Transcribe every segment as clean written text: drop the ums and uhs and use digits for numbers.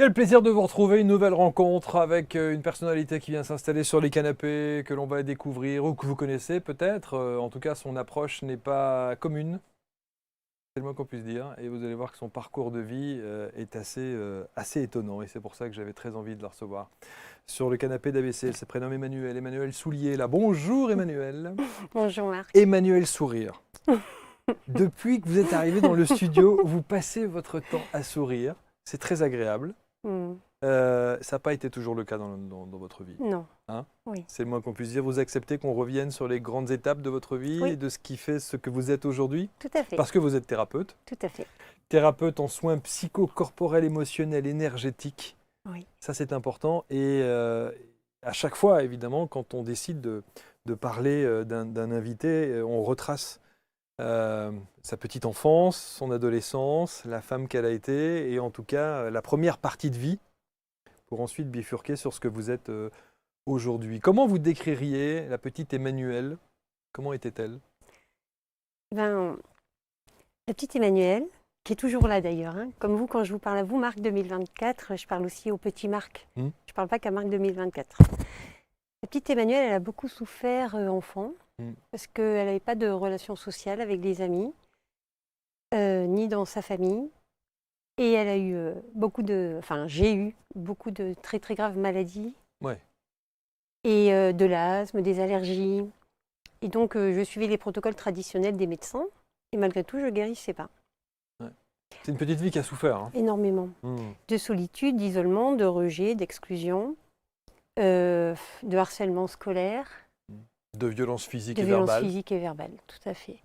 Quel plaisir de vous retrouver, une nouvelle rencontre avec une personnalité qui vient s'installer sur les canapés, que l'on va découvrir ou que vous connaissez peut-être. En tout cas, son approche n'est pas commune, c'est le moins qu'on puisse dire. Et vous allez voir que son parcours de vie est assez étonnant. Et c'est pour ça que j'avais très envie de la recevoir. Sur le canapé d'ABC, elle s'est prénommée Emmanuel. Emmanuel Soulier, là. Bonjour Emmanuel. Bonjour Marc. Emmanuel Sourire. Depuis que vous êtes arrivé dans le studio, vous passez votre temps à sourire. C'est très agréable. Ça n'a pas été toujours le cas dans votre vie. Non. Hein? Oui. C'est le moins qu'on puisse dire. Vous acceptez qu'on revienne sur les grandes étapes de votre vie Oui. et de ce qui fait ce que vous êtes aujourd'hui? Tout à fait. Parce que vous êtes thérapeute. Tout à fait. Thérapeute en soins psychocorporels, émotionnels, énergétiques. Oui. Ça, c'est important. Et à chaque fois, évidemment, quand on décide de parler d'un invité, on retrace sa petite enfance, son adolescence, la femme qu'elle a été, et en tout cas la première partie de vie, pour ensuite bifurquer sur ce que vous êtes aujourd'hui. Comment vous décririez la petite Emmanuelle? Comment était-elle? La petite Emmanuelle, qui est toujours là d'ailleurs, hein, comme vous, quand je vous parle à vous, Marc 2024, je parle aussi au petit Marc. Je ne parle pas qu'à Marc 2024. La petite Emmanuelle, elle a beaucoup souffert enfant, parce qu'elle n'avait pas de relation sociale avec des amis, ni dans sa famille. Et elle a eu j'ai eu beaucoup de très très graves maladies. Ouais. Et de l'asthme, des allergies. Et donc je suivais les protocoles traditionnels des médecins. Et malgré tout, je ne guérissais pas. Ouais. C'est une petite vie qui a souffert. Hein. Énormément. De solitude, d'isolement, de rejet, d'exclusion, de harcèlement scolaire. De violence physique de et violence verbale. Physique et verbale, tout à fait.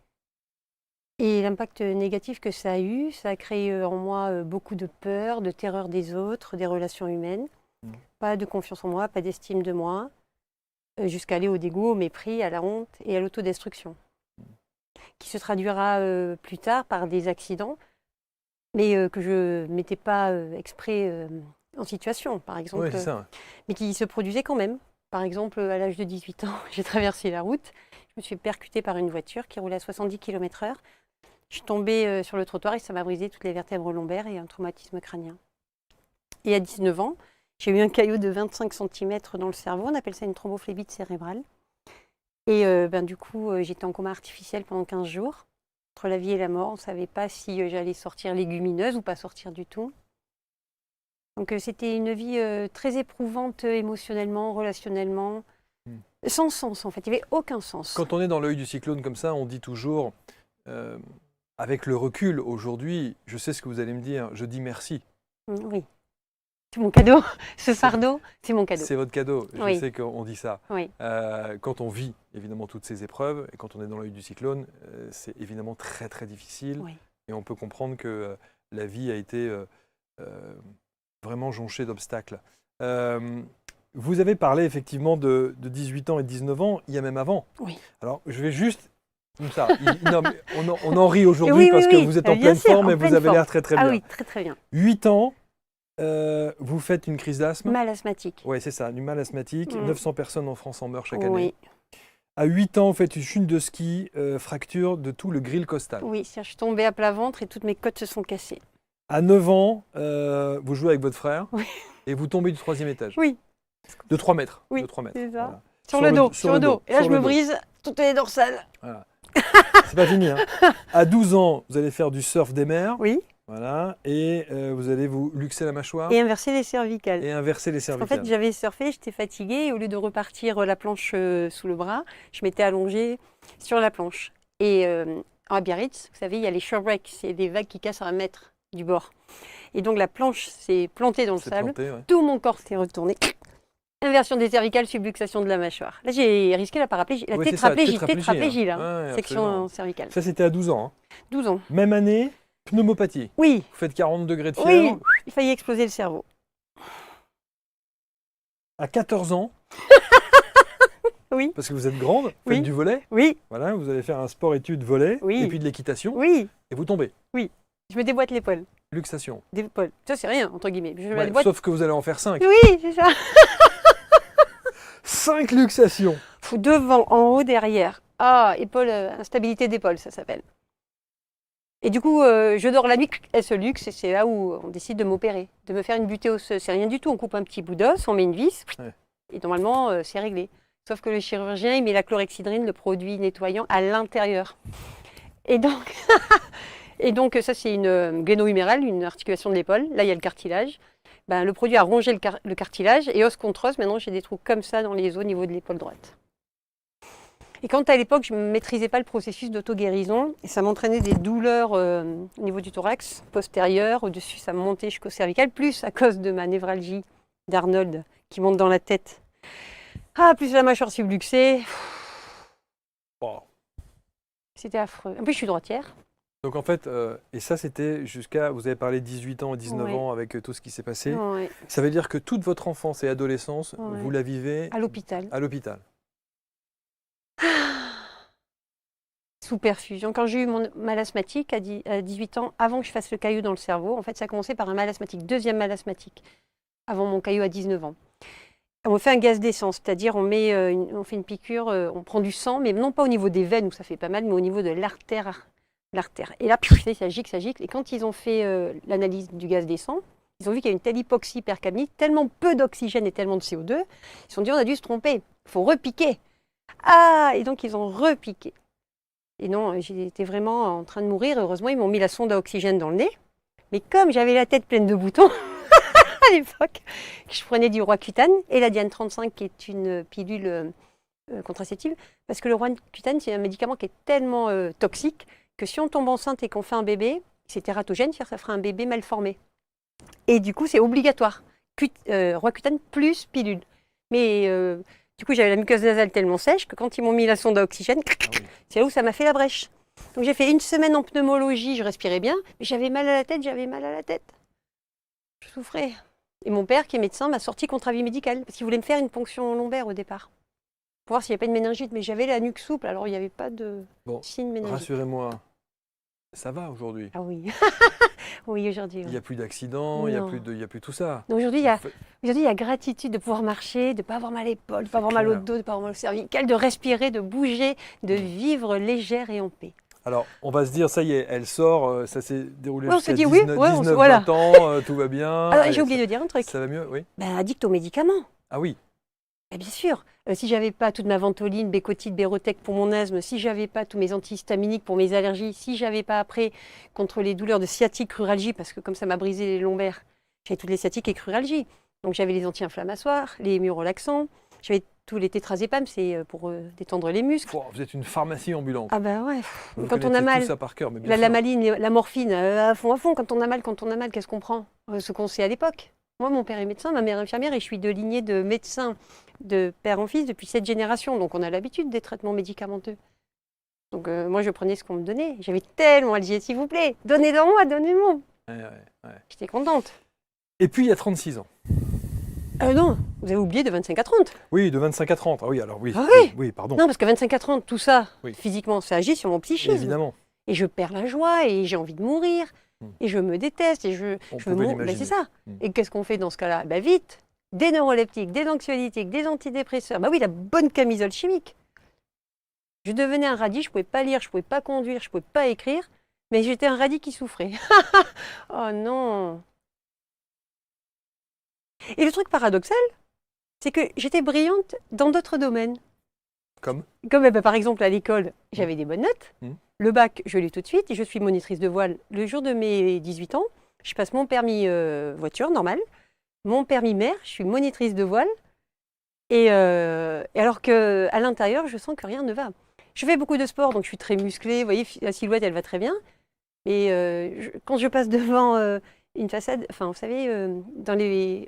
Et l'impact négatif que ça a eu, ça a créé en moi beaucoup de peur, de terreur des autres, des relations humaines. Pas de confiance en moi, pas d'estime de moi, jusqu'à aller au dégoût, au mépris, à la honte et à l'autodestruction. Qui se traduira plus tard par des accidents, mais que je ne mettais pas exprès en situation, par exemple. Ouais, c'est ça. Mais qui se produisaient quand même. Par exemple, à l'âge de 18 ans, j'ai traversé la route, je me suis percutée par une voiture qui roulait à 70 km/h. Je suis tombée sur le trottoir et ça m'a brisé toutes les vertèbres lombaires et un traumatisme crânien. Et à 19 ans, j'ai eu un caillot de 25 cm dans le cerveau, on appelle ça une thrombophlébite cérébrale. Et du coup, j'étais en coma artificiel pendant 15 jours. Entre la vie et la mort, on ne savait pas si j'allais sortir légumineuse ou pas sortir du tout. Donc c'était une vie très éprouvante émotionnellement, relationnellement, sans sens en fait, il n'y avait aucun sens. Quand on est dans l'œil du cyclone comme ça, on dit toujours, avec le recul aujourd'hui, je sais ce que vous allez me dire, je dis merci. Oui, c'est mon cadeau, ce fardeau, c'est mon cadeau. C'est votre cadeau, Oui. je sais qu'on dit ça. Oui. Quand on vit évidemment toutes ces épreuves, et quand on est dans l'œil du cyclone, c'est évidemment très très difficile. Oui. Et on peut comprendre que la vie a été vraiment jonchée d'obstacles. Vous avez parlé effectivement de 18 ans et 19 ans, il y a même avant. Oui. Alors je vais juste, comme ça, non, mais on en rit aujourd'hui Oui, parce oui, que oui. vous êtes en Bien pleine sûr, forme en et vous pleine avez forme. l'air très très bien. Ah oui, très très bien. 8 ans, vous faites une crise d'asthme. Mal asthmatique. Oui, c'est ça, du mal asthmatique. 900 personnes en France en meurent chaque année. Oui. À 8 ans, vous faites une chute de ski, fracture de tout le grille costal. Oui, je suis tombée à plat ventre et toutes mes côtes se sont cassées. À 9 ans, vous jouez avec votre frère Oui. et vous tombez du 3e étage. Oui. De 3 mètres. Oui, de 3 mètres. c'est ça. Voilà. Sur le dos. Et là, sur je le me dos. brise toutes les dorsales. Voilà. C'est pas fini. Hein. À 12 ans, vous allez faire du surf des mers. Oui. Voilà. Et vous allez vous luxer la mâchoire. Et inverser les cervicales. Et inverser les En cervicales. fait, j'avais surfé, j'étais fatiguée et au lieu de repartir la planche sous le bras, je m'étais allongée sur la planche. Et à Biarritz, vous savez, il y a les shorebreaks, c'est des vagues qui cassent à 1 mètre du bord. Et donc la planche s'est plantée dans le sable, planté, ouais. tout mon corps s'est retourné. Inversion des cervicales, subluxation de la mâchoire. Là, j'ai risqué la paraplégie, la tétraplégie, là, Ouais, section absolument. cervicale. Ça, c'était à 12 ans. Hein. 12 ans. Même année, pneumopathie. Oui, Vous faites 40 degrés de fièvre. oui, il fallait exploser le cerveau. À 14 ans, Oui, parce que vous êtes grande, vous Oui. faites du volley. oui, Voilà, vous allez faire un sport-études volley Oui. et puis de l'équitation. oui. Et vous tombez. Je me déboîte l'épaule. Luxation. D'épaule. Ça, c'est rien, entre guillemets. Je me Ouais, déboîte. sauf que vous allez en faire 5. Oui, c'est ça. 5 luxations. Devant, en haut, derrière. Ah, épaule, instabilité d'épaule, ça s'appelle. Et du coup, je dors la nuit, elle se luxe, et c'est là où on décide de m'opérer, de me faire une butée osseuse. C'est rien du tout, on coupe un petit bout d'os, on met une vis, Ouais. et normalement, c'est réglé. Sauf que le chirurgien, il met la chlorhexidrine, le produit nettoyant, à l'intérieur. Et donc, ça, c'est une gléno-humérale, une articulation de l'épaule. Là, il y a le cartilage. Ben, le produit a rongé le cartilage, et os contre os, maintenant, j'ai des trous comme ça dans les os au niveau de l'épaule droite. Et quand à l'époque, je ne maîtrisais pas le processus d'auto-guérison, et ça m'entraînait des douleurs au niveau du thorax postérieur, au-dessus, ça me montait jusqu'au cervical, plus à cause de ma névralgie d'Arnold qui monte dans la tête. Ah, plus la mâchoire subluxée. Wow. C'était affreux. En plus, je suis droitière. Donc en fait, et ça c'était jusqu'à, vous avez parlé de 18 ans et 19 Ouais. ans avec tout ce qui s'est passé. Ouais. Ça veut dire que toute votre enfance et adolescence, Ouais. vous la vivez À l'hôpital. à l'hôpital. Sous perfusion. Quand j'ai eu mon mal asthmatique à 18 ans, avant que je fasse le caillot dans le cerveau, en fait, ça a commencé par un mal asthmatique, deuxième mal asthmatique, avant mon caillot à 19 ans. On fait un gaz d'essence, c'est-à-dire on fait une piqûre, on prend du sang, mais non pas au niveau des veines où ça fait pas mal, mais au niveau de l'artère. Et là, ça gicle, ça gicle. Et quand ils ont fait l'analyse du gaz d'essence, ils ont vu qu'il y a une telle hypoxie hypercapnie, tellement peu d'oxygène et tellement de CO2, ils se sont dit on a dû se tromper, il faut repiquer. Ah, et donc ils ont repiqué. Et non, j'étais vraiment en train de mourir. Heureusement, ils m'ont mis la sonde à oxygène dans le nez. Mais comme j'avais la tête pleine de boutons, à l'époque, je prenais du Roaccutane et la Diane 35, qui est une pilule contraceptive. Parce que le Roaccutane, c'est un médicament qui est tellement toxique que si on tombe enceinte et qu'on fait un bébé, c'est tératogène, c'est-à-dire que ça fera un bébé mal formé. Et du coup, c'est obligatoire. Roaccutane plus pilule. Mais du coup, j'avais la muqueuse nasale tellement sèche que quand ils m'ont mis la sonde à oxygène, c'est là où ça m'a fait la brèche. Donc j'ai fait une semaine en pneumologie, je respirais bien, mais j'avais mal à la tête. Je souffrais. Et mon père, qui est médecin, m'a sorti contre avis médical, parce qu'il voulait me faire une ponction lombaire au départ, pour voir s'il n'y avait pas une méningite, mais j'avais la nuque souple, alors il n'y avait pas de signe méningite. Rassurez-moi, ça va aujourd'hui. Ah oui. Oui, aujourd'hui. Il n'y a plus d'accidents, il n'y a plus tout ça. Aujourd'hui, il y a gratitude de pouvoir marcher, de ne pas avoir mal à l'épaule, de ne pas avoir mal au dos, de ne pas avoir mal au cervical, de respirer, de bouger, de vivre légère et en paix. Alors, on va se dire, ça y est, elle sort, ça s'est déroulé jusqu'à 19, voilà. 20 ans, tout va bien. Alors, j'ai oublié de dire un truc. Ça va mieux, oui. Addict aux médicaments. Ah oui. Bien sûr. Si j'avais pas toute ma ventoline, Bécotide, Bérotec pour mon asthme, si j'avais pas tous mes antihistaminiques pour mes allergies, si j'avais pas après contre les douleurs de sciatique, cruralgie, parce que comme ça m'a brisé les lombaires, j'avais toutes les sciatiques et cruralgie. Donc j'avais les anti-inflammatoires, les myorelaxants, j'avais tous les tétrazépam, c'est pour détendre les muscles. Vous êtes une pharmacie ambulante. Ah bah ouais. Vous quand on a mal, tout ça par cœur, mais bien sûr. la maline, la morphine, à fond. Quand on a mal, qu'est-ce qu'on prend Ce qu'on sait à l'époque. Moi, mon père est médecin, ma mère est infirmière et je suis de lignée de médecins de père en fils depuis 7 générations. Donc, on a l'habitude des traitements médicamenteux. Donc, moi, je prenais ce qu'on me donnait. J'avais tellement à dire, s'il vous plaît, donnez-le-moi, donnez-moi. Ouais. J'étais contente. Et puis, il y a 36 ans. Non, vous avez oublié de 25 à 30. Oui, de 25 à 30. Ah oui, alors oui. Ah oui, pardon. Non, parce que 25 à 30, tout ça, Oui. physiquement, ça agit sur mon psychisme. Évidemment. Et je perds la joie et j'ai envie de mourir. Et je me déteste et je veux mourir. C'est ça. Et qu'est-ce qu'on fait dans ce cas-là Vite, des neuroleptiques, des anxiolytiques, des antidépresseurs. Oui, la bonne camisole chimique. Je devenais un radis, je ne pouvais pas lire, je ne pouvais pas conduire, je ne pouvais pas écrire, mais j'étais un radis qui souffrait. Oh non. Et le truc paradoxal, c'est que j'étais brillante dans d'autres domaines. Comme par exemple à l'école, j'avais des bonnes notes. Le bac, je l'ai tout de suite. Et je suis monitrice de voile le jour de mes 18 ans. Je passe mon permis voiture normal, mon permis mer, je suis monitrice de voile. Et alors qu'à l'intérieur, je sens que rien ne va. Je fais beaucoup de sport, donc je suis très musclée. Vous voyez, la silhouette, elle va très bien. Mais quand je passe devant une façade, vous savez,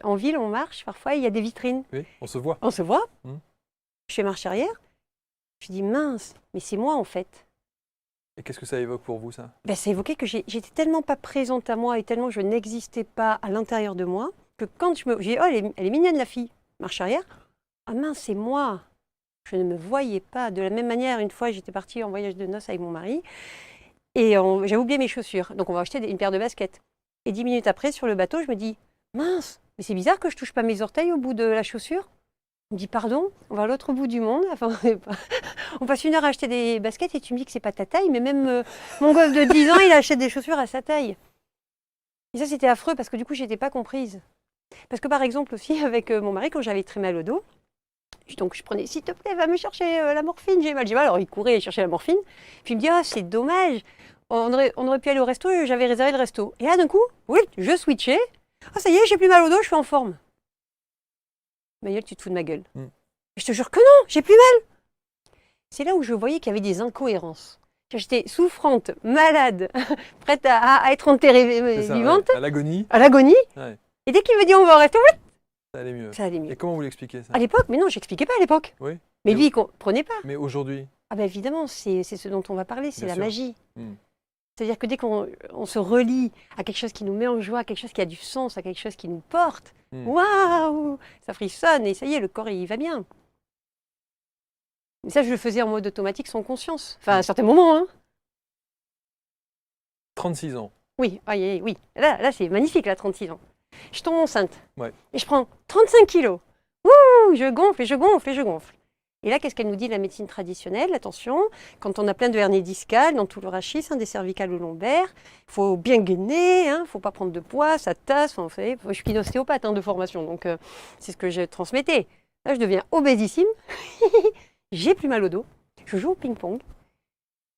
en ville, on marche, parfois, il y a des vitrines. Oui, on se voit. On se voit. Je fais marche arrière. Je dis, mince, mais c'est moi, en fait. Et qu'est-ce que ça évoque pour vous, ça Ça évoquait que j'étais tellement pas présente à moi et tellement je n'existais pas à l'intérieur de moi que quand j'ai dit, oh, elle est mignonne, la fille. Marche arrière. Ah mince, c'est moi. Je ne me voyais pas. De la même manière, une fois, j'étais partie en voyage de noces avec mon mari et j'avais oublié mes chaussures. Donc, on va acheter une paire de baskets. Et 10 minutes après, sur le bateau, je me dis, mince, mais c'est bizarre que je touche pas mes orteils au bout de la chaussure. Il me dit, pardon, on va à l'autre bout du monde. Enfin, on passe 1 heure à acheter des baskets et tu me dis que c'est pas ta taille. Mais même mon gosse de 10 ans, il achète des chaussures à sa taille. Et ça, c'était affreux parce que du coup, j'étais pas comprise. Parce que par exemple aussi, avec mon mari, quand j'avais très mal au dos, donc je prenais, s'il te plaît, va me chercher la morphine, j'ai mal. J'ai mal. Alors il courait chercher la morphine. Puis il me dit, ah, c'est dommage. On aurait pu aller au resto, j'avais réservé le resto. Et là, d'un coup, oui, je switchais. Ah, ça y est, j'ai plus mal au dos, je suis en forme. Manuel, tu te fous de ma gueule. Je te jure que non, j'ai plus mal. C'est là où je voyais qu'il y avait des incohérences. J'étais souffrante, malade, prête à être enterrée vivante. À l'agonie. À l'agonie. Ouais. Et dès qu'il me dit on va au resto, Ça allait mieux. ça allait mieux. Et comment vous l'expliquez ça? À l'époque, mais non, j'expliquais pas à l'époque. Oui. Mais lui, il comprenait pas. Mais aujourd'hui? Ah ben évidemment, c'est ce dont on va parler, c'est Bien la sûr. magie. C'est-à-dire que dès qu'on se relie à quelque chose qui nous met en joie, à quelque chose qui a du sens, à quelque chose qui nous porte, waouh, ça frissonne et ça y est, le corps il va bien. Mais ça, je le faisais en mode automatique sans conscience. Enfin, à certains moments. Hein. 36 ans. Oui, oui. Là c'est magnifique, là, 36 ans. Je tombe enceinte. Ouais. Et je prends 35 kilos. Ouh, je gonfle et je gonfle et je gonfle. Et là, qu'est-ce qu'elle nous dit de la médecine traditionnelle? Attention, quand on a plein de hernies discales, dans tout le rachis, des cervicales ou lombaires, il faut bien gainer, il ne faut pas prendre de poids, ça tasse. Enfin, vous savez, je suis kinostéopathe de formation, donc c'est ce que je transmettais. Là, je deviens obésissime, j'ai plus mal au dos, je joue au ping-pong,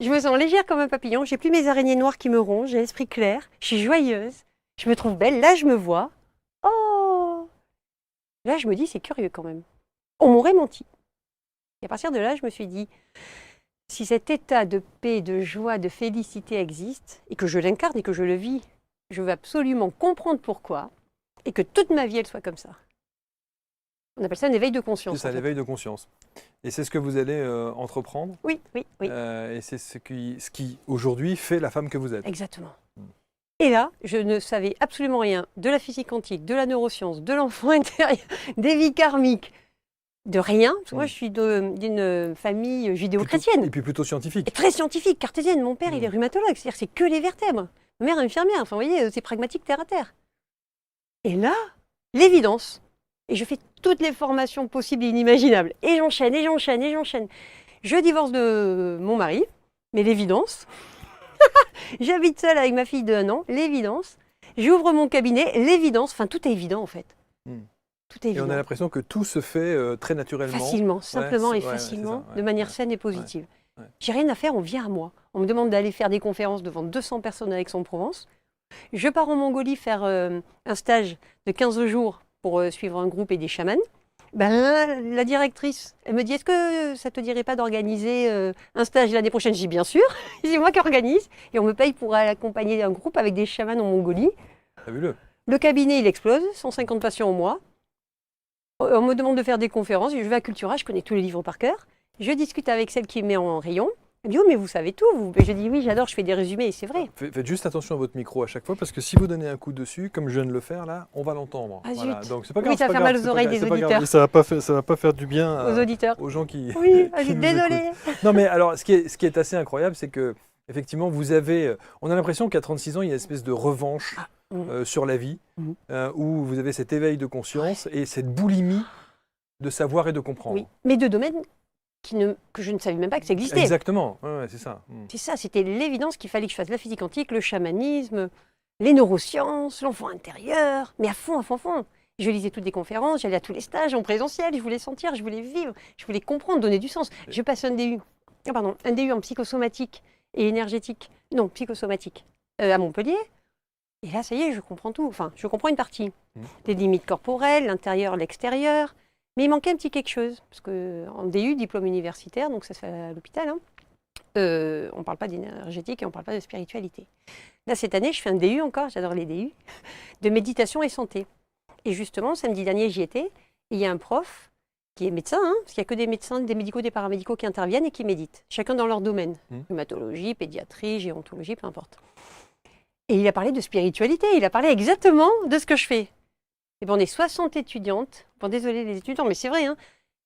je me sens légère comme un papillon, j'ai plus mes araignées noires qui me rongent, j'ai l'esprit clair, je suis joyeuse, je me trouve belle, là, je me vois. Oh! Là, je me dis, c'est curieux quand même. On m'aurait menti. Et à partir de là, je me suis dit, si cet état de paix, de joie, de félicité existe, et que je l'incarne et que je le vis, je veux absolument comprendre pourquoi, et que toute ma vie, elle soit comme ça. On appelle ça un éveil de conscience. C'est ça, l'éveil de conscience. Et c'est ce que vous allez entreprendre. Oui. Et c'est ce qui aujourd'hui, fait la femme que vous êtes. Exactement. Et là, je ne savais absolument rien de la physique quantique, de la neuroscience, de l'enfant intérieur, des vies karmiques, de rien. Parce que moi, je suis d'une famille judéo-chrétienne. Et puis plutôt scientifique. Et très scientifique, cartésienne. Mon père, il est rhumatologue, c'est-à-dire c'est que les vertèbres. Ma mère, infirmière. Enfin, vous voyez, c'est pragmatique terre à terre. Et là, l'évidence. Et je fais toutes les formations possibles et inimaginables. Et j'enchaîne. Je divorce de mon mari, mais l'évidence. J'habite seule avec ma fille de 1 an, l'évidence. J'ouvre mon cabinet, l'évidence. Enfin, tout est évident en fait. Tout est évident. Et on a l'impression que tout se fait très naturellement. Facilement, simplement et facilement, de manière saine et positive. J'ai rien à faire, on vient à moi. On me demande d'aller faire des conférences devant 200 personnes à Aix-en-Provence. Je pars en Mongolie faire un stage de 15 jours pour suivre un groupe et des chamans. Ben, la directrice, elle me dit, est-ce que ça ne te dirait pas d'organiser un stage l'année prochaine? Je dis, bien sûr, c'est moi qui organise. Et on me paye pour accompagner un groupe avec des chamans en Mongolie. Fabuleux. Le cabinet, il explose, 150 patients au mois. On me demande de faire des conférences. Je vais à Cultura, je connais tous les livres par cœur. Je discute avec celle qui met en rayon. Elle me dit, oh, mais vous savez tout. Je dis, oui, j'adore, je fais des résumés, et c'est vrai. Faites juste attention à votre micro à chaque fois, parce que si vous donnez un coup dessus, comme je viens de le faire là, on va l'entendre. Ah, voilà. Donc c'est pas grave. Oui, ça va faire mal aux oreilles des auditeurs. Ça va pas faire du bien aux auditeurs. Aux gens qui. Oui, qui désolée. Non, mais alors, ce qui est assez incroyable, c'est que effectivement, on a l'impression qu'à 36 ans, il y a une espèce de revanche sur la vie, où vous avez cet éveil de conscience et cette boulimie de savoir et de comprendre. Oui, mais de domaines que je ne savais même pas que ça existait. Exactement, ouais, c'est ça. C'est ça, c'était l'évidence qu'il fallait que je fasse la physique quantique, le chamanisme, les neurosciences, l'enfant intérieur, mais à fond. Je lisais toutes les conférences, j'allais à tous les stages en présentiel, je voulais sentir, je voulais vivre, je voulais comprendre, donner du sens. Je passe un DU en psychosomatique et énergétique, non, psychosomatique, à Montpellier. Et là, ça y est, je comprends tout. Enfin, je comprends une partie. Les limites corporelles, l'intérieur, l'extérieur. Mais il manquait un petit quelque chose, parce qu'en DU, diplôme universitaire, donc ça se fait à l'hôpital, on ne parle pas d'énergétique et on ne parle pas de spiritualité. Là, cette année, je fais un DU encore, j'adore les DU, de méditation et santé. Et justement, samedi dernier, j'y étais, et il y a un prof qui est médecin, parce qu'il n'y a que des médecins, des médicaux, des paramédicaux qui interviennent et qui méditent, chacun dans leur domaine, rhumatologie, pédiatrie, géontologie, peu importe. Et il a parlé de spiritualité, il a parlé exactement de ce que je fais. Et bien, on est 60 étudiantes. Bon, désolé les étudiants, mais c'est vrai. Il y en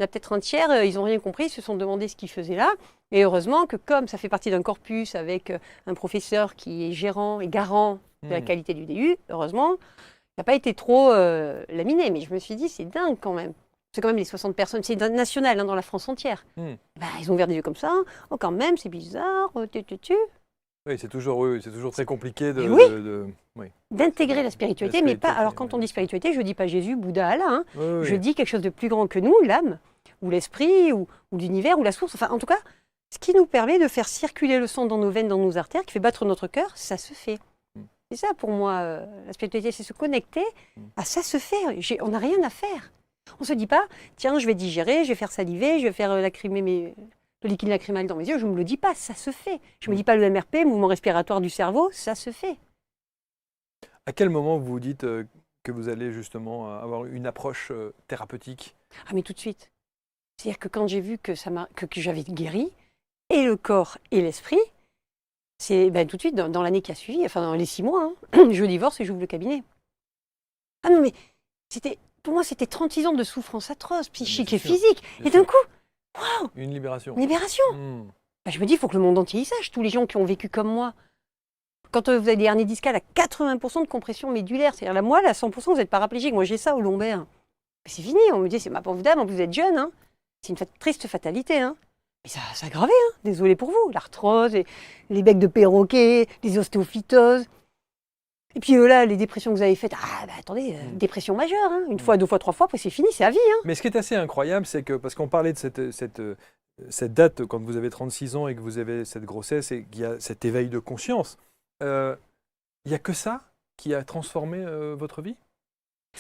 a peut-être un tiers, ils n'ont rien compris, ils se sont demandé ce qu'ils faisaient là. Et heureusement que comme ça fait partie d'un corpus avec un professeur qui est gérant et garant de la qualité du DU, heureusement, il n'a pas été trop laminé. Mais je me suis dit, c'est dingue quand même. c'est quand même les 60 personnes, c'est national dans la France entière. Bah, ils ont ouvert des yeux comme ça. Oh, quand même, c'est bizarre. Oui, c'est toujours très compliqué d'intégrer la spiritualité, mais pas. Alors, quand on dit spiritualité, je ne dis pas Jésus, Bouddha, Allah. Hein. Oui. Je dis quelque chose de plus grand que nous, l'âme, ou l'esprit, ou l'univers, ou la source. Enfin, en tout cas, ce qui nous permet de faire circuler le sang dans nos veines, dans nos artères, qui fait battre notre cœur, ça se fait. C'est ça pour moi, la spiritualité, c'est se connecter à ça se fait. On n'a rien à faire. On ne se dit pas, tiens, je vais digérer, je vais faire saliver, je vais faire lacrymer le liquide lacrymal dans mes yeux. Je ne me le dis pas, ça se fait. Je ne me dis pas le MRP, mouvement respiratoire du cerveau, ça se fait. À quel moment vous vous dites que vous allez justement avoir une approche thérapeutique? Ah, mais tout de suite. C'est-à-dire que quand j'ai vu que j'avais guéri, et le corps et l'esprit, c'est tout de suite, dans l'année qui a suivi, enfin dans les 6 mois, hein, je divorce et j'ouvre le cabinet. Ah non, mais pour moi, c'était 36 ans de souffrance atroce, psychique et physique. Et d'un coup, waouh! Une libération. Une libération. Je me dis, il faut que le monde entier y sache, tous les gens qui ont vécu comme moi. Quand vous avez des hernies discales à 80% de compression médulaire, c'est-à-dire la moelle à 100%, vous êtes paraplégique. Moi, j'ai ça au lombaire. Mais c'est fini, on me dit, c'est ma pauvre dame, en plus vous êtes jeune. Hein. C'est une triste fatalité. Hein. Mais ça a aggravé, hein. Désolé pour vous. L'arthrose, les becs de perroquet, les ostéophytoses. Et puis là, les dépressions que vous avez faites, attendez, dépression majeure. Hein. 1 fois, 2 fois, 3 fois, après c'est fini, c'est à vie. Hein. Mais ce qui est assez incroyable, c'est que, parce qu'on parlait de cette date, quand vous avez 36 ans et que vous avez cette grossesse et qu'il y a cet éveil de conscience, il n'y a que ça qui a transformé votre vie?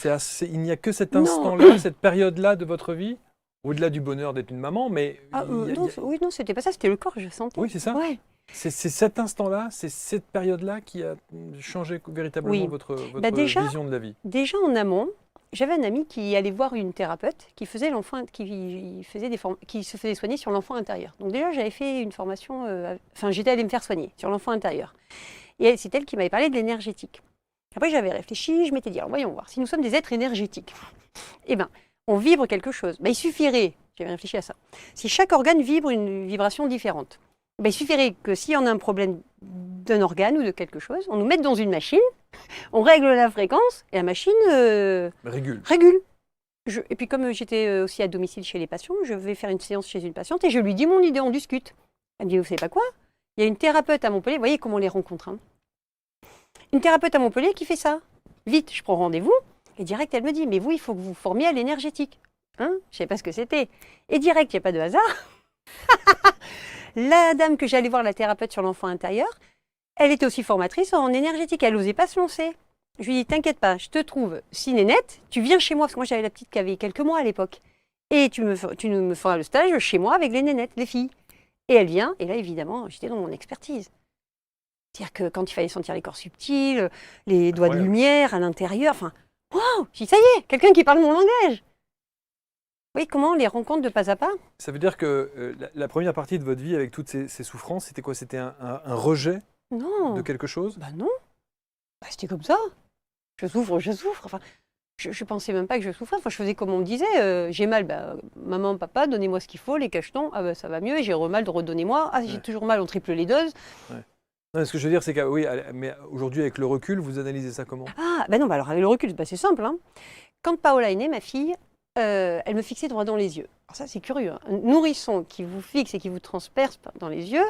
Il n'y a que cet instant-là, cette période-là de votre vie, au-delà du bonheur d'être une maman, mais... non, c'était pas ça, c'était le corps que je sentais. Oui, c'est ça. Ouais. C'est cet instant-là, c'est cette période-là qui a changé véritablement votre vision de la vie. Déjà en amont, j'avais un ami qui allait voir une thérapeute qui se faisait soigner sur l'enfant intérieur. Donc déjà, j'avais fait une formation, j'étais allée me faire soigner sur l'enfant intérieur. Et c'est elle qui m'avait parlé de l'énergétique. Après, j'avais réfléchi, je m'étais dit, alors voyons voir, si nous sommes des êtres énergétiques, on vibre quelque chose. Il suffirait, j'avais réfléchi à ça, si chaque organe vibre une vibration différente, il suffirait que s'il y en a un problème d'un organe ou de quelque chose, on nous mette dans une machine, on règle la fréquence et la machine régule. Et puis comme j'étais aussi à domicile chez les patients, je vais faire une séance chez une patiente et je lui dis mon idée, on discute. Elle me dit, vous savez pas quoi? Il y a une thérapeute à Montpellier, vous voyez comment on les rencontre. Hein. Une thérapeute à Montpellier qui fait ça. Vite, je prends rendez-vous et direct, elle me dit, mais vous, il faut que vous vous formiez à l'énergétique. Hein, je ne savais pas ce que c'était. Et direct, il n'y a pas de hasard. La dame que j'allais voir, la thérapeute sur l'enfant intérieur, elle était aussi formatrice en énergétique. Elle n'osait pas se lancer. Je lui dis, t'inquiète pas, je te trouve si nénette, tu viens chez moi, parce que moi j'avais la petite qui avait quelques mois à l'époque. Et tu me feras le stage chez moi avec les nénettes, les filles. Et elle vient, et là évidemment, j'étais dans mon expertise. C'est-à-dire que quand il fallait sentir les corps subtils, les doigts de lumière à l'intérieur, waouh, je dis, ça y est, quelqu'un qui parle mon langage. Oui, comment les rencontres de pas à pas? Ça veut dire que la première partie de votre vie avec toutes ces souffrances, c'était quoi? C'était un rejet de quelque chose? Non, c'était comme ça. Je souffre. Enfin, je pensais même pas que je souffrais. Enfin, je faisais comme on me disait. J'ai mal, maman, papa, donnez-moi ce qu'il faut, les cachetons. Ah ça va mieux. J'ai mal, redonnez-moi. Ah, j'ai toujours mal, on triple les doses. Ouais. Non, ce que je veux dire, c'est que oui, mais aujourd'hui, avec le recul, vous analysez ça comment? Non, alors avec le recul, c'est simple. Hein. Quand Paola est née, ma fille, elle me fixait droit dans les yeux. Alors ça, c'est curieux. Hein. Un nourrisson qui vous fixe et qui vous transperce dans les yeux.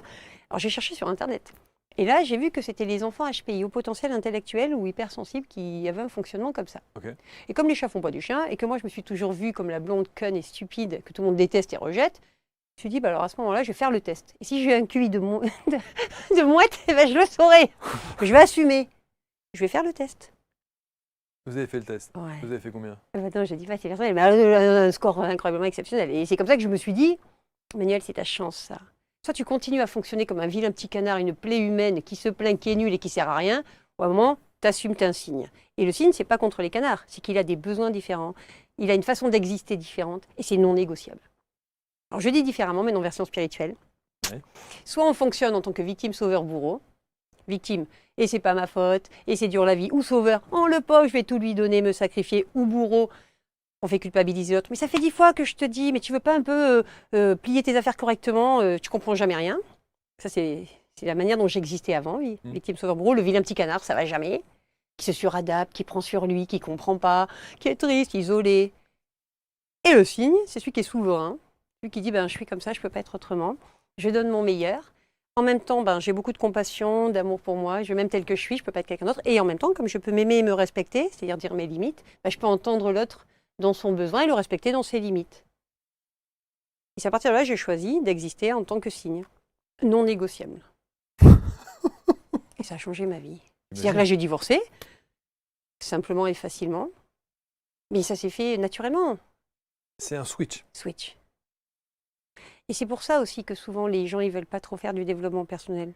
Alors j'ai cherché sur Internet. Et là, j'ai vu que c'était les enfants HPI, au potentiel intellectuel ou hypersensibles, qui avaient un fonctionnement comme ça. Okay. Et comme les chats font pas du chien, et que moi, je me suis toujours vue comme la blonde conne et stupide que tout le monde déteste et rejette, je me suis dit, alors à ce moment-là, je vais faire le test. Et si j'ai un QI de mouette, je le saurai. Je vais assumer. Je vais faire le test. Vous avez fait le test. Ouais. Vous avez fait combien? Non, j'ai dit pas, c'est personnel, mais un score incroyablement exceptionnel. Et c'est comme ça que je me suis dit, Manuel, c'est ta chance, ça. Soit tu continues à fonctionner comme un vilain petit canard, une plaie humaine qui se plaint, qui est nulle et qui sert à rien, ou à un moment, t'assumes, t'es un signe. Et le signe, c'est pas contre les canards, c'est qu'il a des besoins différents, il a une façon d'exister différente, et c'est non négociable. Alors je dis différemment, mais en version spirituelle. Ouais. Soit on fonctionne en tant que victime, sauveur, bourreau. Victime, et c'est pas ma faute, et c'est dur la vie. Ou sauveur, oh le pauvre, je vais tout lui donner, me sacrifier. Ou bourreau, on fait culpabiliser l'autre. Mais ça fait 10 fois que je te dis, mais tu veux pas un peu plier tes affaires correctement, tu comprends jamais rien. Ça, c'est la manière dont j'existais avant, oui. Victime, sauveur, bourreau, le vilain petit canard, ça va jamais. Qui se suradapte, qui prend sur lui, qui comprend pas, qui est triste, isolé. Et le cygne, c'est celui qui est souverain, celui qui dit je suis comme ça, je ne peux pas être autrement. Je donne mon meilleur. En même temps, j'ai beaucoup de compassion, d'amour pour moi, je m'aime tel que je suis, je ne peux pas être quelqu'un d'autre. Et en même temps, comme je peux m'aimer et me respecter, c'est-à-dire dire mes limites, je peux entendre l'autre dans son besoin et le respecter dans ses limites. Et c'est à partir de là que j'ai choisi d'exister en tant que cygne, non négociable. Et ça a changé ma vie. C'est-à-dire que là, j'ai divorcé, simplement et facilement. Mais ça s'est fait naturellement. C'est un switch. Switch. Et c'est pour ça aussi que souvent les gens ils veulent pas trop faire du développement personnel.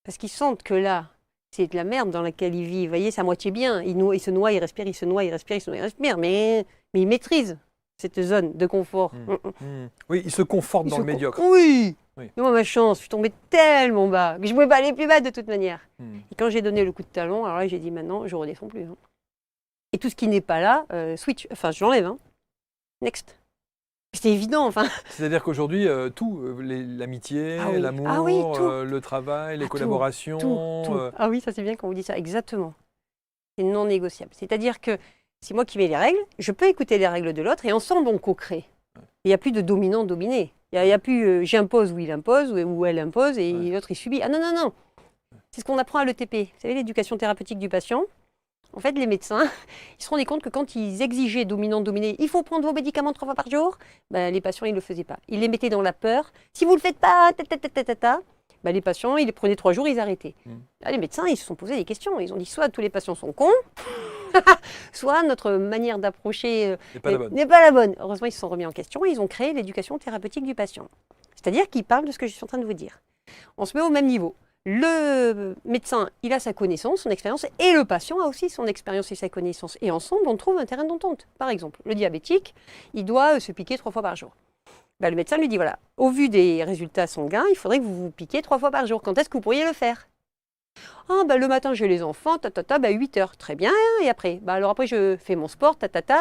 Parce qu'ils sentent que là, c'est de la merde dans laquelle ils vivent. Vous voyez, c'est à moitié bien. Ils se noient, ils respirent, ils se noient, ils respirent, ils se noient, ils respirent. Mais ils maîtrisent cette zone de confort. Oui, ils se confortent dans le médiocre. Oui. Oui. Moi, ma chance, je suis tombée tellement bas que je ne pouvais pas aller plus bas de toute manière. Et quand j'ai donné le coup de talon, alors là, j'ai dit maintenant, je ne redescends plus. Et tout ce qui n'est pas là, switch. Enfin, je l'enlève. Next. C'était évident, enfin. C'est-à-dire qu'aujourd'hui, tout, l'amitié, l'amour, le travail, les collaborations... Tout. Ah oui, ça c'est bien quand vous dites ça, exactement. C'est non négociable. C'est-à-dire que c'est moi qui mets les règles, je peux écouter les règles de l'autre et ensemble on co-crée. Il n'y a plus de dominant-dominé. Il n'y a plus j'impose ou il impose ou elle impose et l'autre il subit. Ah non, non, non. C'est ce qu'on apprend à l'ETP. Vous savez, l'éducation thérapeutique du patient. En fait, les médecins, ils se rendaient compte que quand ils exigeaient dominant-dominé, il faut prendre vos médicaments 3 fois par jour, les patients, ils ne le faisaient pas. Ils les mettaient dans la peur. Si vous ne le faites pas, les patients, ils les prenaient 3 jours, ils arrêtaient. Là, les médecins, ils se sont posé des questions. Ils ont dit soit tous les patients sont cons, soit notre manière d'approcher n'est pas la bonne. Heureusement, ils se sont remis en question et ils ont créé l'éducation thérapeutique du patient. C'est-à-dire qu'ils parlent de ce que je suis en train de vous dire. On se met au même niveau. Le médecin, il a sa connaissance, son expérience, et le patient a aussi son expérience et sa connaissance. Et ensemble, on trouve un terrain d'entente. Par exemple, le diabétique, il doit se piquer 3 fois par jour. Le médecin lui dit, voilà, au vu des résultats sanguins, il faudrait que vous vous piquiez 3 fois par jour. Quand est-ce que vous pourriez le faire? Le matin, j'ai les enfants, 8 heures. Très bien. Et après? Alors après, je fais mon sport,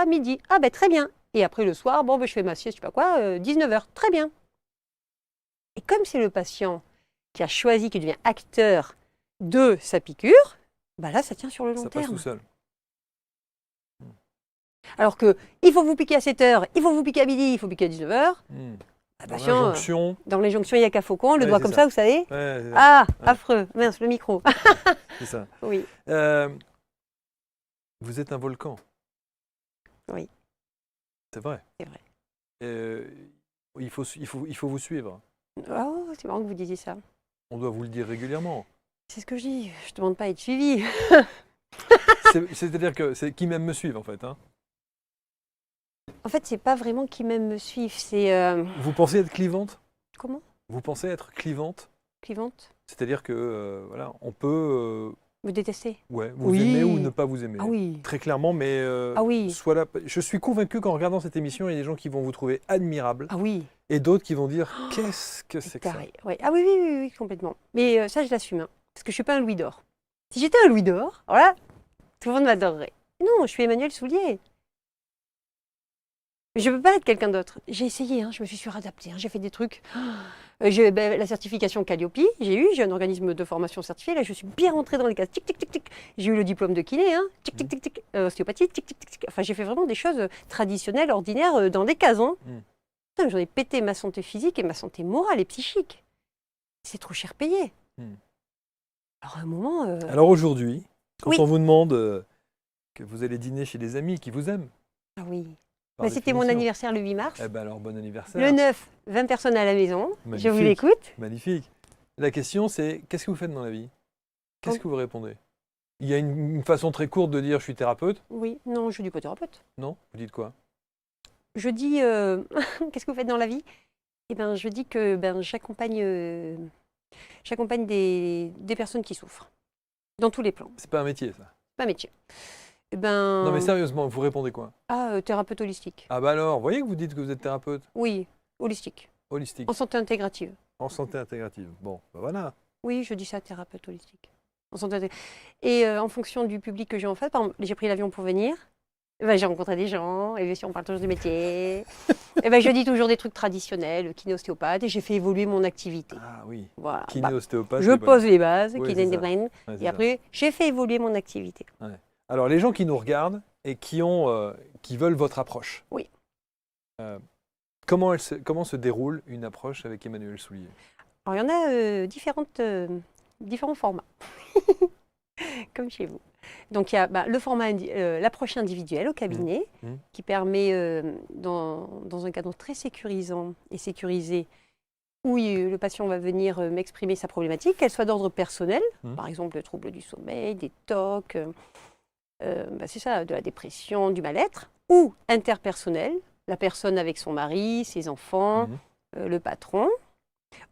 midi. Très bien. Et après, le soir, je fais ma sieste, je sais pas quoi, 19 heures. Très bien. Et comme c'est le patient qui a choisi, qui devient acteur de sa piqûre, là, ça tient sur le long terme. Ça passe tout seul. Alors que, il faut vous piquer à 7 heures, il faut vous piquer à midi, il faut piquer à 19 heures. Dans les jonctions, il n'y a qu'à Faucon, le doigt comme ça, vous savez. Affreux. Mince, le micro. C'est ça. Oui. Vous êtes un volcan. Oui. C'est vrai. C'est vrai. Il faut vous suivre. Oh, c'est marrant que vous disiez ça. On doit vous le dire régulièrement. C'est ce que je dis. Je ne demande pas à être suivi. C'est-à-dire que c'est qui m'aime me suivre, en fait. En fait, c'est pas vraiment qui m'aime me suivre. C'est. Vous pensez être clivante? Comment? Vous pensez être clivante? Clivante? C'est-à-dire que, on peut... Vous détester? Vous aimer ou ne pas vous aimer. Ah oui. Très clairement, mais soit là, je suis convaincu qu'en regardant cette émission, il y a des gens qui vont vous trouver admirable. Ah oui. Et d'autres qui vont dire qu'est-ce que c'est que ça? Ouais. Ah oui, complètement. Mais ça, je l'assume. Parce que je ne suis pas un Louis d'Or. Si j'étais un Louis d'Or, voilà, tout le monde m'adorerait. Non, je suis Emmanuel Soulier. Je ne peux pas être quelqu'un d'autre. J'ai essayé, je me suis suradaptée, j'ai fait des trucs. J'ai la certification Calliope, j'ai un organisme de formation certifié. Là, je suis bien rentrée dans les cases. Tic, tic, tic, tic. J'ai eu le diplôme de kiné, tic, tic, tic, tic. Ostéopathie, tic, tic, tic, tic. Enfin, j'ai fait vraiment des choses traditionnelles, ordinaires, dans des cases. J'en ai pété ma santé physique et ma santé morale et psychique. C'est trop cher payé. Alors, à un moment. Alors aujourd'hui, quand on vous demande que vous allez dîner chez des amis qui vous aiment. Ah oui. C'était mon anniversaire le 8 mars. Alors, bon anniversaire. Le 9, 20 personnes à la maison. Magnifique. Je vous l'écoute. Magnifique. La question, c'est qu'est-ce que vous faites dans la vie? Qu'est-ce que vous répondez? Il y a une façon très courte de dire je suis thérapeute. Oui, non, je ne dis pas thérapeute. Non? Vous dites quoi? Je dis qu'est-ce que vous faites dans la vie? Je dis que j'accompagne des personnes qui souffrent. Dans tous les plans. C'est pas un métier, ça? C'est pas un métier. Non mais sérieusement, vous répondez quoi? Thérapeute holistique. Alors, vous voyez que vous dites que vous êtes thérapeute? Oui, holistique. Holistique. En santé intégrative. En santé intégrative. Bon, voilà. Oui, je dis ça, thérapeute holistique. En santé intégrative. Et en fonction du public que j'ai en face, par exemple, j'ai pris l'avion pour venir. J'ai rencontré des gens, et bien sûr, on parle toujours du métier. Je dis toujours des trucs traditionnels, kiné-ostéopathe, et j'ai fait évoluer mon activité. Ah oui. Voilà. Kiné-ostéopathe. Je pose les bases, oui, kiné des brains, et après, j'ai fait évoluer mon activité. Ouais. Alors, les gens qui nous regardent et qui veulent votre approche. Oui. Comment se déroule une approche avec Emmanuelle Soulier? Alors, il y en a différents formats, comme chez vous. Donc, il y a le format, l'approche individuelle au cabinet, qui permet, dans un cadre très sécurisant et sécurisé, où le patient va venir m'exprimer sa problématique, qu'elle soit d'ordre personnel, par exemple le trouble du sommeil, des TOC, c'est ça, de la dépression, du mal-être, ou interpersonnel, la personne avec son mari, ses enfants, le patron,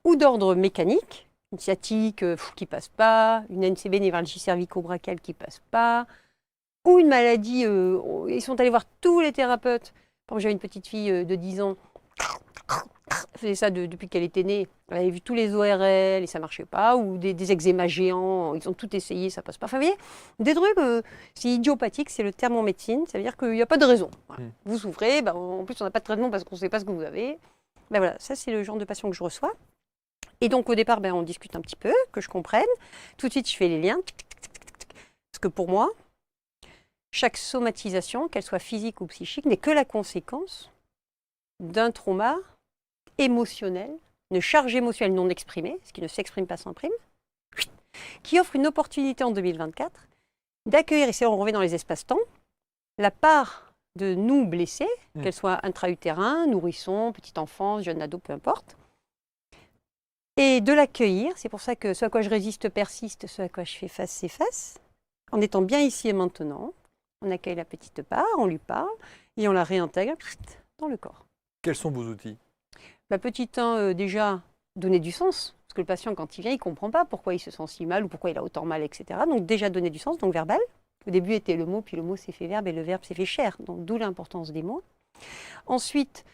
ou d'ordre mécanique, une sciatique qui ne passe pas, une NCB, névralgie cervico-brachiale qui ne passe pas, ou une maladie, ils sont allés voir tous les thérapeutes. Quand j'avais une petite fille de 10 ans, elle faisait ça depuis qu'elle était née, elle avait vu tous les ORL et ça ne marchait pas, ou des eczémas géants, ils ont tout essayé, ça ne passe pas. Enfin, vous voyez, des trucs, c'est idiopathique, c'est le terme en médecine, ça veut dire qu'il n'y a pas de raison. Voilà. Vous souffrez, en plus on n'a pas de traitement parce qu'on ne sait pas ce que vous avez. Voilà, ça c'est le genre de patient que je reçois. Et donc au départ, on discute un petit peu, que je comprenne. Tout de suite, je fais les liens. Parce que pour moi, chaque somatisation, qu'elle soit physique ou psychique, n'est que la conséquence d'un trauma émotionnel, une charge émotionnelle non exprimée, ce qui ne s'exprime pas sans prime, qui offre une opportunité en 2024 d'accueillir, et c'est on revient dans les espaces-temps, la part de nous blessés, qu'elle soit intra-utérin, nourrisson, petite enfance, jeune ado, peu importe, et de l'accueillir. C'est pour ça que ce à quoi je résiste persiste, ce à quoi je fais face s'efface, en étant bien ici et maintenant. On accueille la petite part, on lui parle, et on la réintègre dans le corps. Quels sont vos outils? Petit 1, déjà, donner du sens. Parce que le patient, quand il vient, il ne comprend pas pourquoi il se sent si mal ou pourquoi il a autant mal, etc. Donc déjà, donner du sens, donc verbal. Au début était le mot, puis le mot s'est fait verbe et le verbe s'est fait chair. Donc d'où l'importance des mots. Ensuite,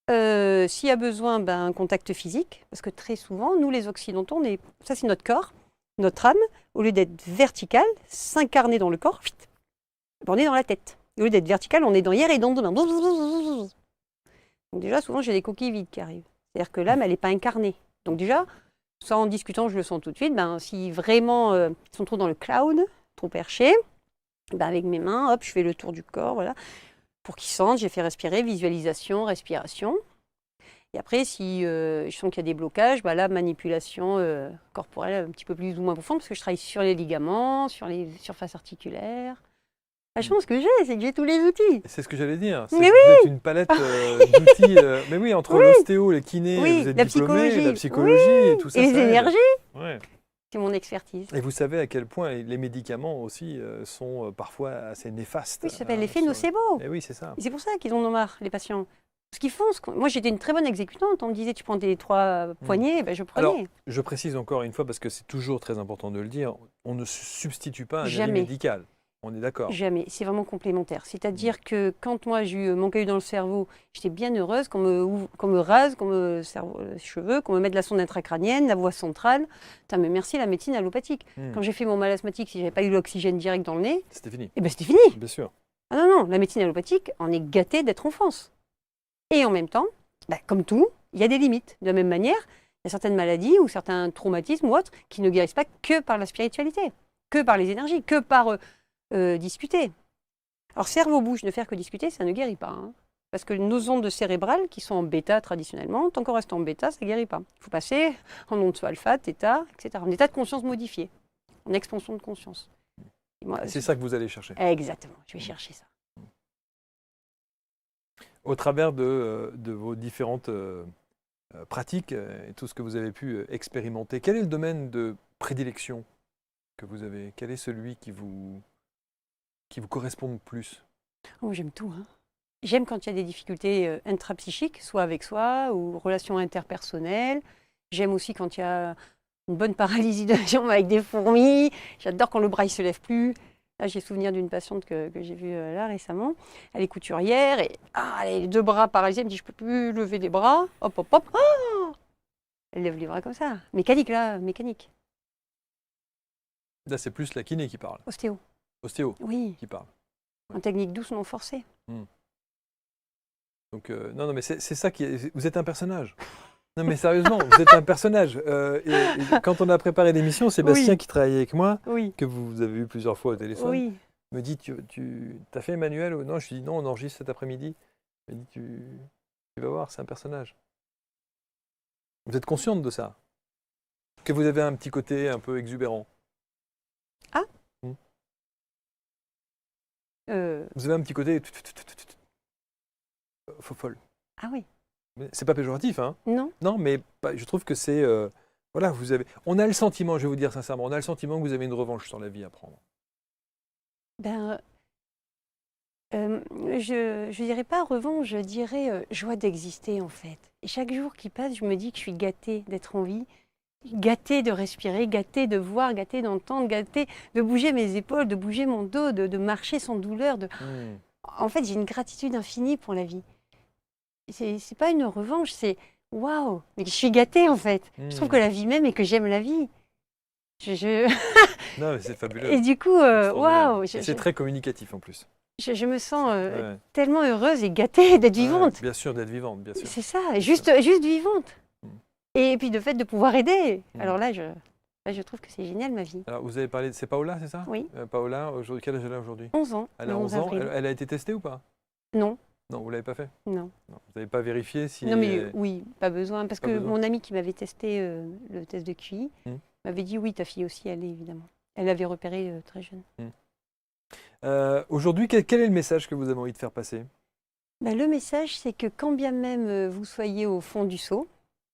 s'il y a besoin, un contact physique. Parce que très souvent, nous les Occidentaux, ça c'est notre corps, notre âme, au lieu d'être verticale, s'incarner dans le corps, on est dans la tête. Au lieu d'être vertical, on est dans hier et dans demain. Donc déjà, souvent, j'ai des coquilles vides qui arrivent. C'est-à-dire que l'âme, elle n'est pas incarnée. Donc déjà, ça en discutant, je le sens tout de suite, si vraiment ils sont trop dans le cloud, trop perchés, avec mes mains, hop, je fais le tour du corps, voilà, pour qu'ils sentent, j'ai fait respirer, visualisation, respiration. Et après, si je sens qu'il y a des blocages, là, manipulation corporelle un petit peu plus ou moins profonde, parce que je travaille sur les ligaments, sur les surfaces articulaires. Je pense que c'est que j'ai tous les outils. C'est ce que j'allais dire. Mais vous êtes une palette d'outils. Mais oui, entre l'ostéo, les kinés, vous êtes diplômé, la psychologie et tout ça. Et les énergies. Ouais. C'est mon expertise. Et vous savez à quel point les médicaments aussi sont parfois assez néfastes. Oui, ça s'appelle l'effet nocebo. Et oui, c'est ça. Et c'est pour ça qu'ils en ont marre, les patients. Ce qu'ils font, moi j'étais une très bonne exécutante, on me disait tu prends tes 3 poignées, je prenais. Alors, je précise encore une fois, parce que c'est toujours très important de le dire, on ne substitue pas un avis médical. On est d'accord. Jamais, c'est vraiment complémentaire. C'est-à-dire que quand moi j'ai eu mon caillou dans le cerveau, j'étais bien heureuse qu'on me rase, qu'on me serve les cheveux, qu'on me mette de la sonde intracrânienne, la voie centrale. Putain, mais merci la médecine allopathique. Quand j'ai fait mon mal asthmatique, si j'avais pas eu l'oxygène direct dans le nez, c'était fini. C'était fini. Bien sûr. Ah non, la médecine allopathique, on est gâté d'être en France. Et en même temps, comme tout, il y a des limites. De la même manière, il y a certaines maladies ou certains traumatismes ou autres qui ne guérissent pas que par la spiritualité, que par les énergies, que par discuter. Alors cerveau-bouche, ne faire que discuter, ça ne guérit pas. Parce que nos ondes cérébrales, qui sont en bêta traditionnellement, tant qu'on reste en bêta, ça ne guérit pas. Il faut passer en ondes alpha, θ, etc. En état de conscience modifié, en expansion de conscience. C'est ça que vous allez chercher. Exactement, je vais chercher ça. Au travers de vos différentes pratiques et tout ce que vous avez pu expérimenter, quel est le domaine de prédilection que vous avez? Quel est celui qui vous correspond le plus? J'aime tout. J'aime quand il y a des difficultés intrapsychiques, soit avec soi ou relations interpersonnelles. J'aime aussi quand il y a une bonne paralysie de la jambe avec des fourmis. J'adore quand le bras ne se lève plus. Là, j'ai souvenir d'une patiente que j'ai vue là récemment. Elle est couturière et elle a les 2 bras paralysés. Elle me dit, je ne peux plus lever les bras. Hop, hop, hop. Elle lève les bras comme ça. Mécanique, là, mécanique. Là, c'est plus la kiné qui parle. Ostéo. Ostéo oui. Qui parle. En technique douce non forcée. Donc, non, mais c'est ça qui est... Vous êtes un personnage. Non, mais sérieusement, vous êtes un personnage. Et quand on a préparé l'émission, Sébastien, qui travaillait avec moi, que vous avez eu plusieurs fois au téléphone, me dit, tu as fait Emmanuel ou non? Je lui dis, non, on enregistre cet après-midi. Il me dit, Tu vas voir, c'est un personnage. Vous êtes consciente de ça? Que vous avez un petit côté un peu exubérant? Vous avez un petit côté folle. Ah oui, Mais c'est pas péjoratif, hein? non. Non, mais je trouve que c'est... voilà, on a le sentiment, je vais vous dire sincèrement, on a le sentiment que vous avez une revanche sur la vie à prendre. Ben, je dirais pas revanche, je dirais joie d'exister en fait. Et chaque jour qui passe, je me dis que je suis gâtée d'être en vie, gâtée de respirer, gâtée de voir, gâtée d'entendre, gâtée de bouger mes épaules, de bouger mon dos, de marcher sans douleur. En fait, j'ai une gratitude infinie pour la vie. C'est pas une revanche, c'est waouh, mais je suis gâtée en fait. Je trouve que la vie m'aime et que j'aime la vie. Non, mais c'est fabuleux. Et du coup, waouh, C'est très communicatif en plus. je me sens Ouais. tellement heureuse et gâtée d'être Ouais, vivante. bien sûr, d'être vivante, bien sûr. C'est ça, juste vivante. Et puis de fait de pouvoir aider. Alors là, je trouve que c'est génial ma vie. Alors, vous avez parlé, c'est Paola, c'est ça? Oui. Paola, quel âge elle a aujourd'hui? 11 ans. Elle le a 11 11 ans. avril. Elle a été testée ou pas? Non, Non, vous l'avez pas fait? non. Non. Vous n'avez pas vérifié si... Non, mais oui, pas besoin. Parce Pas que besoin. mon ami qui m'avait testé le test de QI m'avait dit oui, ta fille aussi, elle est évidemment. Elle l'avait repéré très jeune. Aujourd'hui, quel est le message que vous avez envie de faire passer? Ben, le message, c'est que quand bien même vous soyez au fond du seau,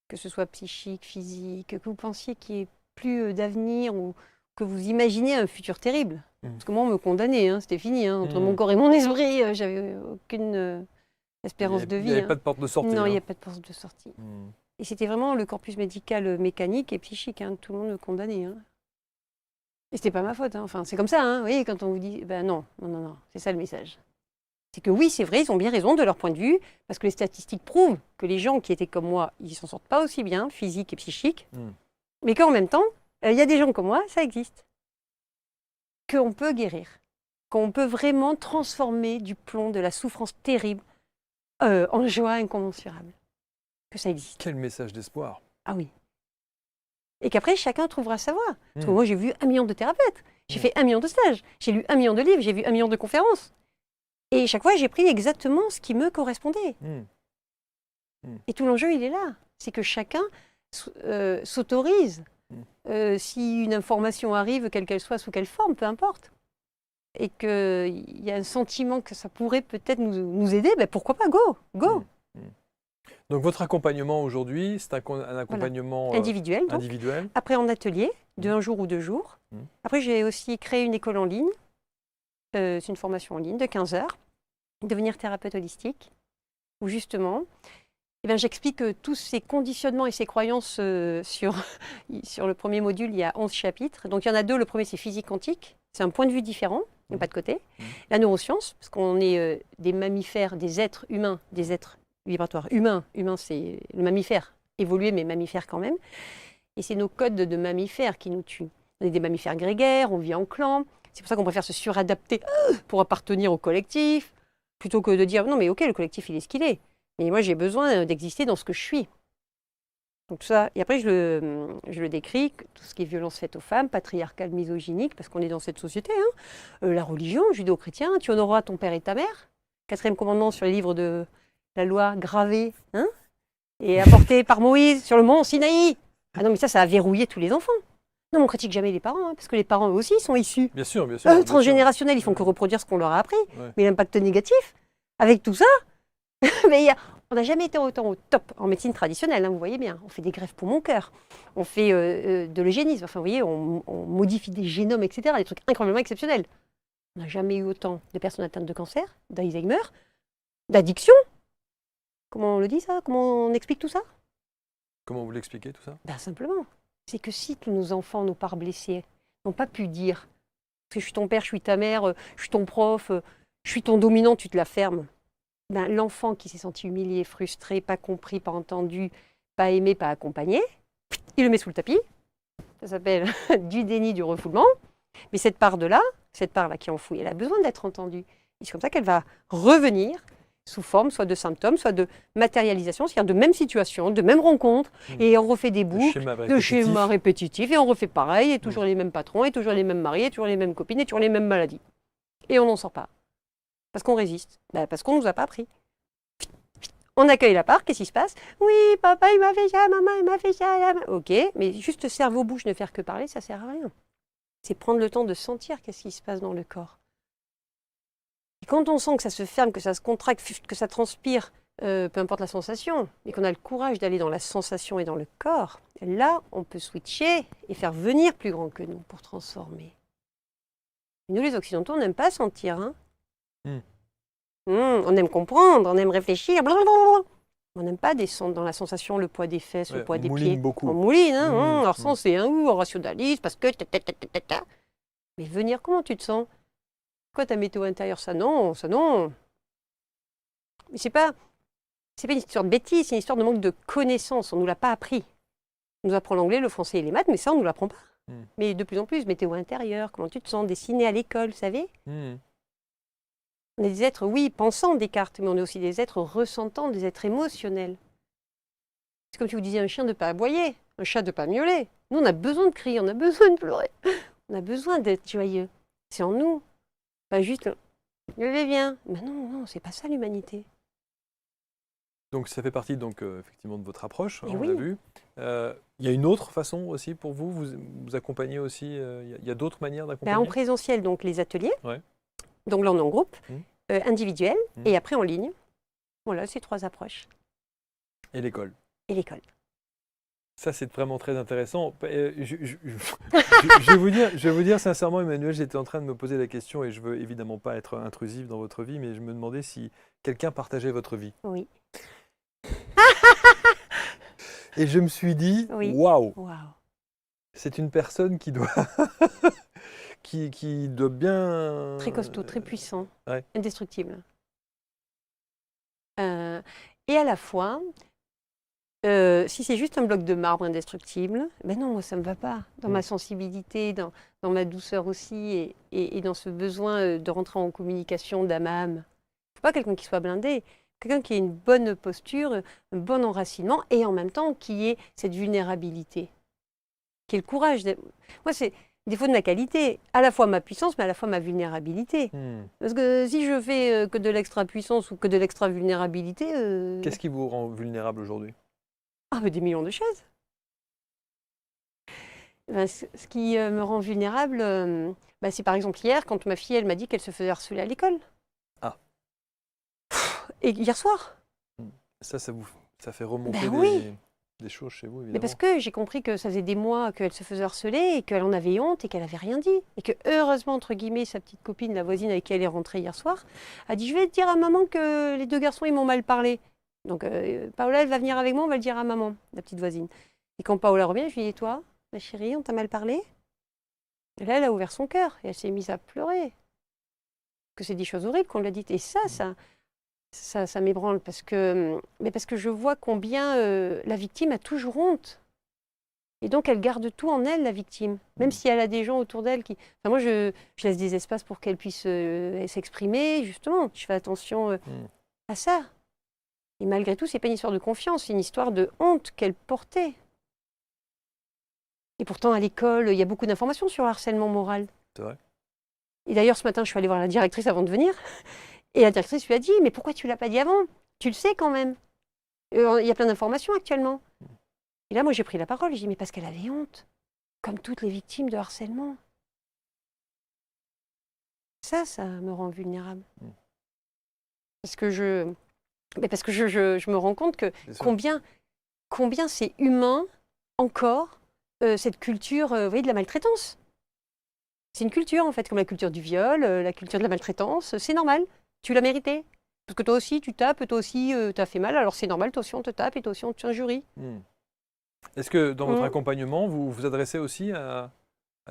que ce soit psychique, physique, que vous pensiez qu'il n'y ait plus d'avenir ou que vous imaginez un futur terrible. Parce que moi, on me condamnait, hein, c'était fini. Hein, entre mon corps et mon esprit, j'avais aucune espérance de vie. Il n'y avait hein. pas de porte de sortie. Non, il n'y hein. a pas de porte de sortie. Et c'était vraiment le corpus médical mécanique et psychique. Hein, tout le monde me condamnait. Hein. Et c'était pas ma faute. Hein. Enfin, c'est comme ça. Hein, vous voyez, quand on vous dit, ben non, c'est ça le message. C'est que oui, c'est vrai, ils ont bien raison de leur point de vue, parce que les statistiques prouvent que les gens qui étaient comme moi, ils s'en sortent pas aussi bien, physique et psychique, mais qu'en même temps, il y a des gens comme moi, ça existe. Qu'on peut guérir, qu'on peut vraiment transformer du plomb, de la souffrance terrible, en joie incommensurable. Que ça existe. Quel message d'espoir. Ah oui. Et qu'après, chacun trouvera sa voie. Parce que moi, j'ai vu 1 million de thérapeutes, j'ai fait 1 million de stages, j'ai lu 1 million de livres, j'ai vu 1 million de conférences. Et chaque fois, j'ai pris exactement ce qui me correspondait. Et tout l'enjeu, il est là. C'est que chacun s'autorise. Si une information arrive, quelle qu'elle soit, sous quelle forme, peu importe. Et qu'il y a un sentiment que ça pourrait peut-être nous aider, ben pourquoi pas, go. Donc votre accompagnement aujourd'hui, c'est un accompagnement individuel. individuel. Après en atelier, de 1 jour ou 2 jours. Après, j'ai aussi créé une école en ligne. C'est une formation en ligne de 15 heures. Devenir thérapeute holistique. Où justement, j'explique tous ces conditionnements et ces croyances sur le premier module, il y a 11 chapitres. Donc il y en a 2, le premier c'est physique quantique. C'est un point de vue différent, il n'y a pas de côté. La neuroscience, parce qu'on est des mammifères, des êtres humains, des êtres vibratoires. Humain c'est le mammifère, évolué mais mammifère quand même. Et c'est nos codes de mammifères qui nous tuent. On est des mammifères grégaires, on vit en clan. C'est pour ça qu'on préfère se suradapter pour appartenir au collectif, plutôt que de dire non mais ok, le collectif il est ce qu'il est. Mais moi j'ai besoin d'exister dans ce que je suis. Donc ça, et après je le décris, tout ce qui est violence faite aux femmes, patriarcale, misogynique, parce qu'on est dans cette société. Hein. La religion, judéo-chrétien, tu honoreras ton père et ta mère. 4e commandement sur les livres de la loi gravé, hein, et apporté par Moïse sur le mont Sinaï. Ah non mais ça a verrouillé tous les enfants. Non, on critique jamais les parents, hein, parce que les parents eux aussi sont issus. Bien sûr. Transgénérationnels, ils font que reproduire ce qu'on leur a appris. Ouais. Mais l'impact négatif, avec tout ça, mais on n'a jamais été autant au top en médecine traditionnelle, hein, vous voyez bien. On fait des greffes pour mon cœur, on fait de l'eugénisme, enfin vous voyez, on modifie des génomes, etc. Des trucs incroyablement exceptionnels. On n'a jamais eu autant de personnes atteintes de cancer, d'Alzheimer, d'addiction. Comment on le dit ça? Comment on explique tout ça? Comment vous l'expliquez tout ça? Simplement. C'est que si tous nos enfants, nos parts blessées, n'ont pas pu dire parce que je suis ton père, je suis ta mère, je suis ton prof, je suis ton dominant, tu te la fermes. L'enfant qui s'est senti humilié, frustré, pas compris, pas entendu, pas aimé, pas accompagné, il le met sous le tapis. Ça s'appelle du déni, du refoulement. Mais cette part-là qui est enfouie, elle a besoin d'être entendue. Et c'est comme ça qu'elle va revenir sous forme soit de symptômes, soit de matérialisation, c'est-à-dire de même situation, de même rencontre, et on refait des boucles, de schémas répétitifs, et on refait pareil, et toujours les mêmes patrons, et toujours les mêmes maris, et toujours les mêmes copines, et toujours les mêmes maladies. Et on n'en sort pas. Parce qu'on résiste, parce qu'on ne nous a pas appris. On accueille la part, qu'est-ce qui se passe? Oui, papa, il m'a fait ça, maman, il m'a fait ça. Ok, mais juste cerveau-bouche, ne faire que parler, ça sert à rien. C'est prendre le temps de sentir qu'est-ce qui se passe dans le corps. Et quand on sent que ça se ferme, que ça se contracte, que ça transpire, peu importe la sensation, mais qu'on a le courage d'aller dans la sensation et dans le corps, là, on peut switcher et faire venir plus grand que nous pour transformer. Et nous, les Occidentaux, on n'aime pas sentir. Hein. On aime comprendre, on aime réfléchir. Blablabla. On n'aime pas descendre dans la sensation, le poids des fesses, le poids des pieds. Beaucoup. On mouline, hein. Alors ça, c'est un ou on rationalise parce que... Mais venir, comment tu te sens? Quoi, ta météo intérieure? Ça non, ça non. Mais c'est pas une histoire de bêtise, c'est une histoire de manque de connaissances. On ne nous l'a pas appris. On nous apprend l'anglais, le français et les maths, mais ça, on ne nous l'apprend pas. Mais de plus en plus, météo intérieure, comment tu te sens, dessiné à l'école, vous savez? On est des êtres, oui, pensants, Descartes, mais on est aussi des êtres ressentants, des êtres émotionnels. C'est comme si vous disiez un chien de ne pas aboyer, un chat de ne pas miauler. Nous, on a besoin de crier, on a besoin de pleurer, on a besoin d'être joyeux. C'est en nous. Pas juste, levez bien. Mais non, c'est pas ça l'humanité. Donc ça fait partie effectivement de votre approche, on oui. l'a vu. Il y a une autre façon aussi pour vous, vous accompagnez aussi, il y a d'autres manières d'accompagner? En présentiel, donc les ateliers. Ouais. Donc là, on est en groupe, individuel, et après en ligne. Voilà, c'est 3 approches. Et l'école. Et l'école. Ça, c'est vraiment très intéressant. Je vais vous dire sincèrement, Emmanuel, j'étais en train de me poser la question, et je ne veux évidemment pas être intrusif dans votre vie, mais je me demandais si quelqu'un partageait votre vie. Oui. Et je me suis dit, waouh, c'est une personne qui doit... qui doit bien... Très costaud, très puissant, ouais. Indestructible. Et à la fois, si c'est juste un bloc de marbre indestructible, ben non, moi ça ne me va pas. Dans ma sensibilité, dans ma douceur aussi, et dans ce besoin de rentrer en communication d'âme à âme. Il ne faut pas quelqu'un qui soit blindé, quelqu'un qui ait une bonne posture, un bon enracinement, et en même temps qui ait cette vulnérabilité, qui ait le courage. Moi, c'est... défaut de ma qualité, à la fois ma puissance, mais à la fois ma vulnérabilité. Parce que si je fais que de l'extra-puissance ou que de l'extra-vulnérabilité... Qu'est-ce qui vous rend vulnérable aujourd'hui? Ah, mais des millions de choses. Ce qui me rend vulnérable, c'est par exemple hier, quand ma fille, elle m'a dit qu'elle se faisait harceler à l'école. Ah. Et hier soir. Ça fait remonter des choses chez vous, évidemment. Mais parce que j'ai compris que ça faisait des mois qu'elle se faisait harceler et qu'elle en avait honte et qu'elle n'avait rien dit. Et que heureusement, entre guillemets, sa petite copine, la voisine avec qui elle est rentrée hier soir, a dit « Je vais te dire à maman que les 2 garçons, ils m'ont mal parlé. » Donc Paola, elle va venir avec moi, on va le dire à maman, la petite voisine. Et quand Paola revient, je lui dis « Et toi, ma chérie, on t'a mal parlé ?» Et là, elle a ouvert son cœur et elle s'est mise à pleurer. Que c'est des choses horribles qu'on lui a dites. Et ça m'ébranle parce que je vois combien la victime a toujours honte. Et donc, elle garde tout en elle, la victime. Même si elle a des gens autour d'elle qui... Enfin, moi, je laisse des espaces pour qu'elle puisse s'exprimer, justement. Je fais attention à ça. Et malgré tout, ce n'est pas une histoire de confiance, c'est une histoire de honte qu'elle portait. Et pourtant, à l'école, il y a beaucoup d'informations sur le harcèlement moral. C'est vrai. Et d'ailleurs, ce matin, je suis allée voir la directrice avant de venir. Et la directrice lui a dit « Mais pourquoi tu ne l'as pas dit avant? Tu le sais quand même. Il y a plein d'informations actuellement. » Et là, moi, j'ai pris la parole. J'ai dit « Mais parce qu'elle avait honte, comme toutes les victimes de harcèlement. » Ça me rend vulnérable. Parce que je me rends compte que combien c'est humain encore, cette culture vous voyez, de la maltraitance. C'est une culture, en fait, comme la culture du viol, la culture de la maltraitance. C'est normal. Tu l'as mérité. Parce que toi aussi, tu tapes, toi aussi, t'as fait mal, alors c'est normal, toi aussi, on te tape et toi aussi, on t'injurie. Est-ce que dans votre accompagnement, vous vous adressez aussi à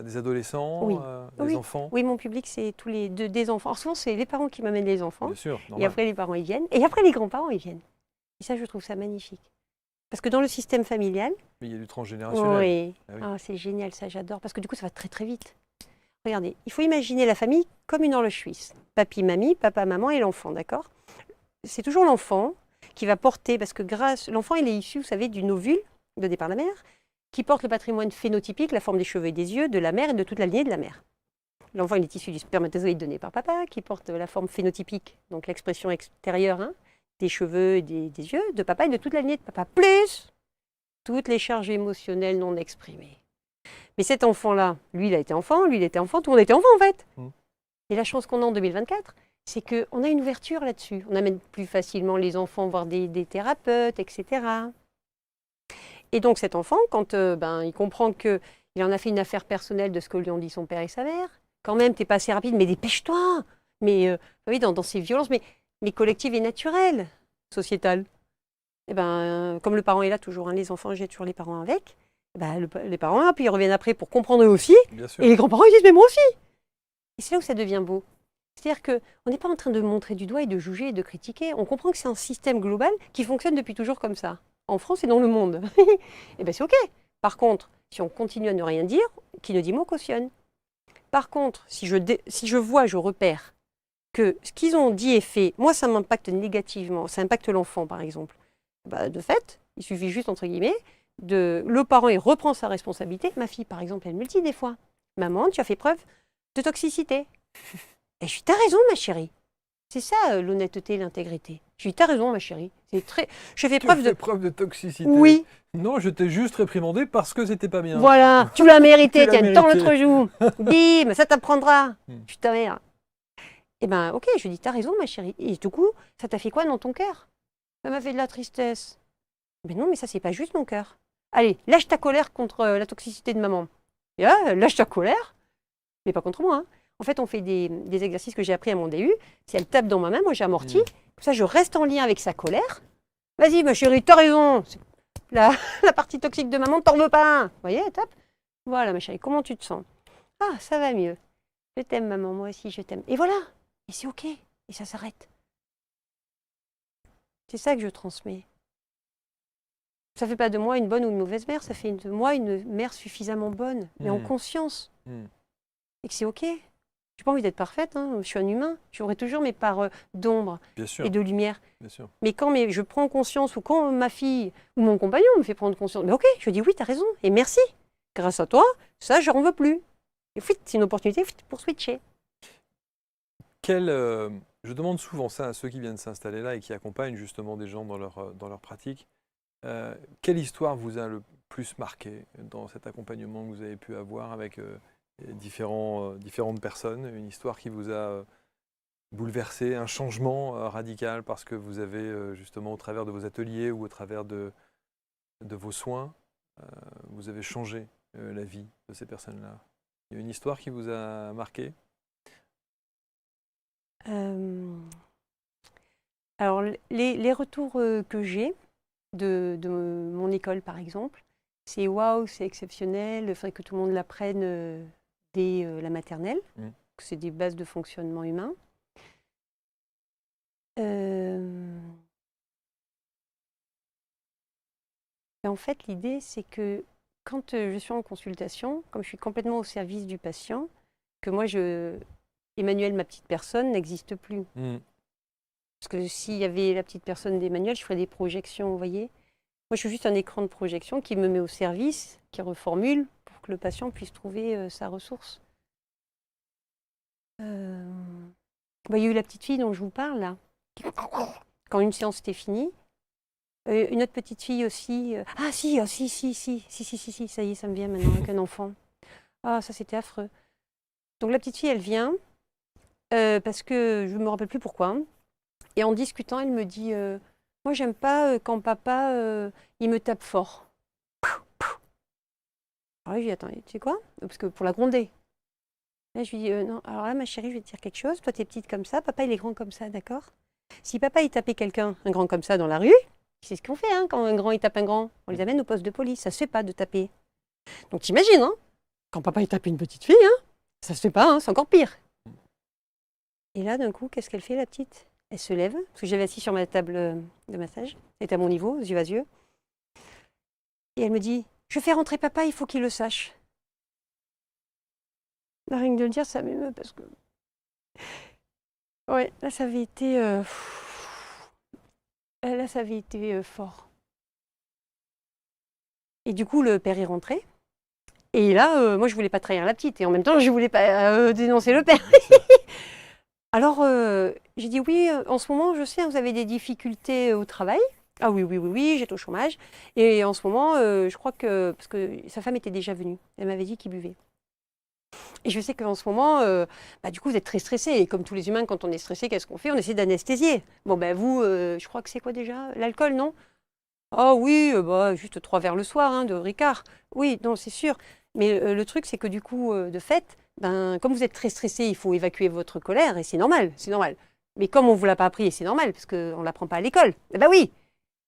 des adolescents, des enfants? Oui, mon public, c'est tous les des enfants. Alors souvent, c'est les parents qui m'amènent les enfants. Bien sûr, normal. Et après, les parents, ils viennent. Et après, les grands-parents, ils viennent. Et ça, je trouve ça magnifique. Parce que dans le système familial... Mais il y a du transgénérationnel. Oui. Ah, c'est génial, ça, j'adore. Parce que du coup, ça va très, très vite. Regardez, il faut imaginer la famille comme une horloge suisse. Papy, mamie, papa, maman et l'enfant, d'accord? C'est toujours l'enfant qui va porter, parce que l'enfant, il est issu, vous savez, d'une ovule de départ de la mère, qui porte le patrimoine phénotypique, la forme des cheveux et des yeux de la mère et de toute la lignée de la mère. L'enfant, il est issu du spermatozoïde donné par papa, qui porte la forme phénotypique, donc l'expression extérieure, des cheveux et des yeux de papa et de toute la lignée de papa, plus toutes les charges émotionnelles non exprimées. Mais cet enfant-là, lui, il a été enfant, lui, il était enfant, tout le monde était enfant en fait. Et la chance qu'on a en 2024, c'est qu'on a une ouverture là-dessus. On amène plus facilement les enfants voir des thérapeutes, etc. Et donc cet enfant, quand il comprend qu'il en a fait une affaire personnelle de ce que lui ont dit son père et sa mère, quand même, t'es pas assez rapide, mais dépêche-toi. Mais oui, dans ces violences, mais collectives et naturelles, sociétales. Et comme le parent est là toujours, hein, les enfants jettent toujours les parents avec. Les parents, puis ils reviennent après pour comprendre eux aussi. Et les grands-parents, ils disent, mais moi aussi. Et c'est là où ça devient beau. C'est-à-dire qu'on n'est pas en train de montrer du doigt et de juger et de critiquer. On comprend que c'est un système global qui fonctionne depuis toujours comme ça, en France et dans le monde. Et bien c'est OK. Par contre, si on continue à ne rien dire, qui ne dit mot cautionne. Par contre, si je vois, je repère que ce qu'ils ont dit et fait, moi ça m'impacte négativement, ça impacte l'enfant par exemple. De fait, il suffit juste, entre guillemets, le parent il reprend sa responsabilité. Ma fille par exemple, elle me le dit des fois. Maman, tu as fait preuve de toxicité. Et je dis, t'as raison, ma chérie. C'est ça, l'honnêteté et l'intégrité. Je dis, t'as raison, ma chérie. Je fais preuve de toxicité. Oui. Non, je t'ai juste réprimandé parce que c'était pas bien. Voilà, tu l'as mérité, tiens, tends l'autre joue. Bim, ça t'apprendra. Je ta mère. Eh bien, OK, je dis, t'as raison, ma chérie. Et du coup, ça t'a fait quoi dans ton cœur? Ça m'a fait de la tristesse. Mais non, mais ça, c'est pas juste mon cœur. Allez, lâche ta colère contre la toxicité de maman. Et là, lâche ta colère, mais pas contre moi, hein. En fait, on fait des exercices que j'ai appris à mon DU. Si elle tape dans ma main, moi j'ai amorti. Comme ça, je reste en lien avec sa colère. Vas-y, ma chérie, t'as raison. La partie toxique de maman, t'en veux pas. Vous voyez, elle tape. Voilà, ma chérie, comment tu te sens? Ah, ça va mieux. Je t'aime, maman, moi aussi, je t'aime. Et voilà. Et c'est OK. Et ça s'arrête. C'est ça que je transmets. Ça fait pas de moi une bonne ou une mauvaise mère. Ça fait de moi une mère suffisamment bonne, mais en conscience. Et que c'est OK. Je n'ai pas envie d'être parfaite, hein. Je suis un humain. J'aurai toujours mes parts d'ombre et de lumière. Bien sûr. Mais quand je prends conscience, ou quand ma fille ou mon compagnon me fait prendre conscience, mais OK, je dis oui, tu as raison, et merci. Grâce à toi, ça, je n'en veux plus. Et c'est une opportunité pour switcher. Je demande souvent ça à ceux qui viennent s'installer là et qui accompagnent justement des gens dans leur pratique. Quelle histoire vous a le plus marqué dans cet accompagnement que vous avez pu avoir avec différentes personnes, une histoire qui vous a bouleversé, un changement radical parce que vous avez justement au travers de vos ateliers ou au travers de vos soins, vous avez changé la vie de ces personnes-là. Il y a une histoire qui vous a marqué? Alors, les retours que j'ai de mon école, par exemple, c'est waouh, c'est exceptionnel, il faudrait que tout le monde l'apprenne dès la maternelle. C'est des bases de fonctionnement humain. En fait, l'idée, c'est que quand je suis en consultation, comme je suis complètement au service du patient, que moi, Emmanuel, ma petite personne, n'existe plus. Parce que s'il y avait la petite personne d'Emmanuel, je ferais des projections, vous voyez. Moi, je suis juste un écran de projection qui me met au service, qui reformule pour que le patient puisse trouver sa ressource. Il y a eu la petite fille dont je vous parle, là. Quand une séance était finie. Une autre petite fille aussi. Si, ça y est, ça me vient maintenant avec un enfant. Ah, ça, c'était affreux. Donc, la petite fille, elle vient, parce que je ne me rappelle plus pourquoi. Hein. Et en discutant, elle me dit moi, j'aime pas quand papa, il me tape fort. Alors, je lui dis attends, tu sais quoi? Parce que pour la gronder. Là, je lui dis non, alors là, ma chérie, je vais te dire quelque chose. Toi, t'es petite comme ça, papa, il est grand comme ça, d'accord? Si papa, il tapait quelqu'un, un grand comme ça, dans la rue, c'est ce qu'on fait hein, quand un grand, il tape un grand. On les amène au poste de police. Ça se fait pas de taper. Donc, t'imagines, hein, quand papa, il tape une petite fille, hein, ça se fait pas, hein, c'est encore pire. Et là, d'un coup, qu'est-ce qu'elle fait, la petite? Elle se lève, parce que j'avais assis sur ma table de massage. Elle était à mon niveau, yeux à yeux. Et elle me dit, je fais rentrer papa, il faut qu'il le sache. Là, rien que de le dire, ça m'émeut, parce que... Ouais, là, ça avait été... Là, ça avait été fort. Et du coup, le père est rentré. Et là, moi, je voulais pas trahir la petite. Et en même temps, je voulais pas dénoncer le père. Alors, j'ai dit oui, en ce moment, je sais, vous avez des difficultés au travail. Ah oui, oui, oui, oui, j'étais au chômage. Et en ce moment, je crois que, parce que sa femme était déjà venue, elle m'avait dit qu'il buvait. Et je sais qu'en ce moment, du coup, vous êtes très stressé. Et comme tous les humains, quand on est stressé, qu'est-ce qu'on fait? On essaie d'anesthésier. Bon, ben vous, je crois que c'est quoi déjà? L'alcool, non? Ah oui, juste 3 verres le soir, hein, de Ricard. Oui, non, c'est sûr. Mais le truc, c'est que du coup, de fait, comme vous êtes très stressé, il faut évacuer votre colère, et c'est normal, c'est normal. Mais comme on ne vous l'a pas appris, et c'est normal, parce qu'on ne l'apprend pas à l'école, eh ben oui.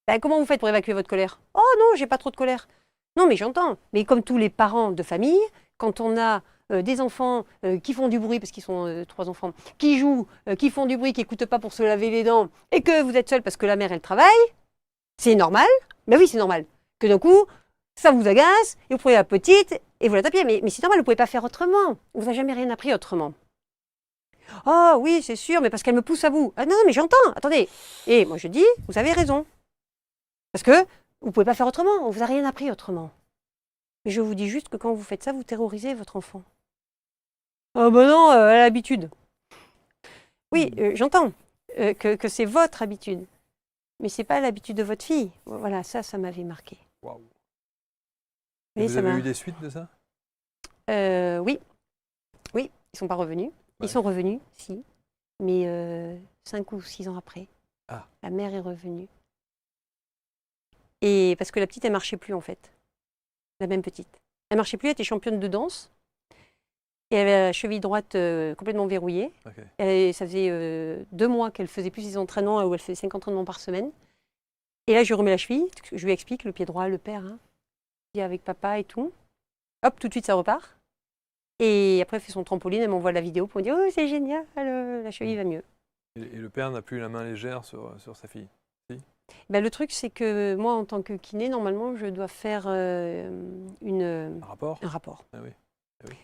Ben, comment vous faites pour évacuer votre colère? Oh non, j'ai pas trop de colère. Non, mais j'entends. Mais comme tous les parents de famille, quand on a des enfants qui font du bruit, parce qu'ils sont 3 enfants, qui jouent, qui font du bruit, qui n'écoutent pas pour se laver les dents, et que vous êtes seul parce que la mère, elle travaille, c'est normal. Mais oui, c'est normal. Que d'un coup, ça vous agace, et vous prenez la petite, et vous la tapez. Mais c'est normal, vous ne pouvez pas faire autrement. On vous a jamais rien appris autrement. Ah oui, c'est sûr, mais parce qu'elle me pousse à vous. Ah non, mais j'entends, attendez. Et moi je dis, vous avez raison. Parce que vous ne pouvez pas faire autrement, on ne vous a rien appris autrement. Mais je vous dis juste que quand vous faites ça, vous terrorisez votre enfant. Ah ben non, elle a l'habitude. Oui, j'entends que c'est votre habitude. Mais c'est pas l'habitude de votre fille. Voilà, ça m'avait marqué. Waouh. Et Vous avez eu des suites de ça? Oui, oui, ils sont pas revenus. Ouais. Ils sont revenus, si, mais 5 ou 6 ans après, la mère est revenue. Et parce que la petite, elle marchait plus en fait, la même petite. Elle marchait plus, elle était championne de danse. Et elle avait la cheville droite complètement verrouillée. Okay. Ça faisait 2 mois qu'elle faisait plus ses entraînements, où elle faisait 5 entraînements par semaine. Et là, je lui remets la cheville, je lui explique, le pied droit, le père, hein, avec papa et tout. Hop, tout de suite, ça repart. Et après, elle fait son trampoline, elle m'envoie la vidéo pour me dire « Oh, c'est génial, la cheville va mieux ». Et le père n'a plus la main légère sur sa fille? Si? Le truc, c'est que moi, en tant que kiné, normalement, je dois faire Un rapport? un rapport. Ah oui. Ah oui.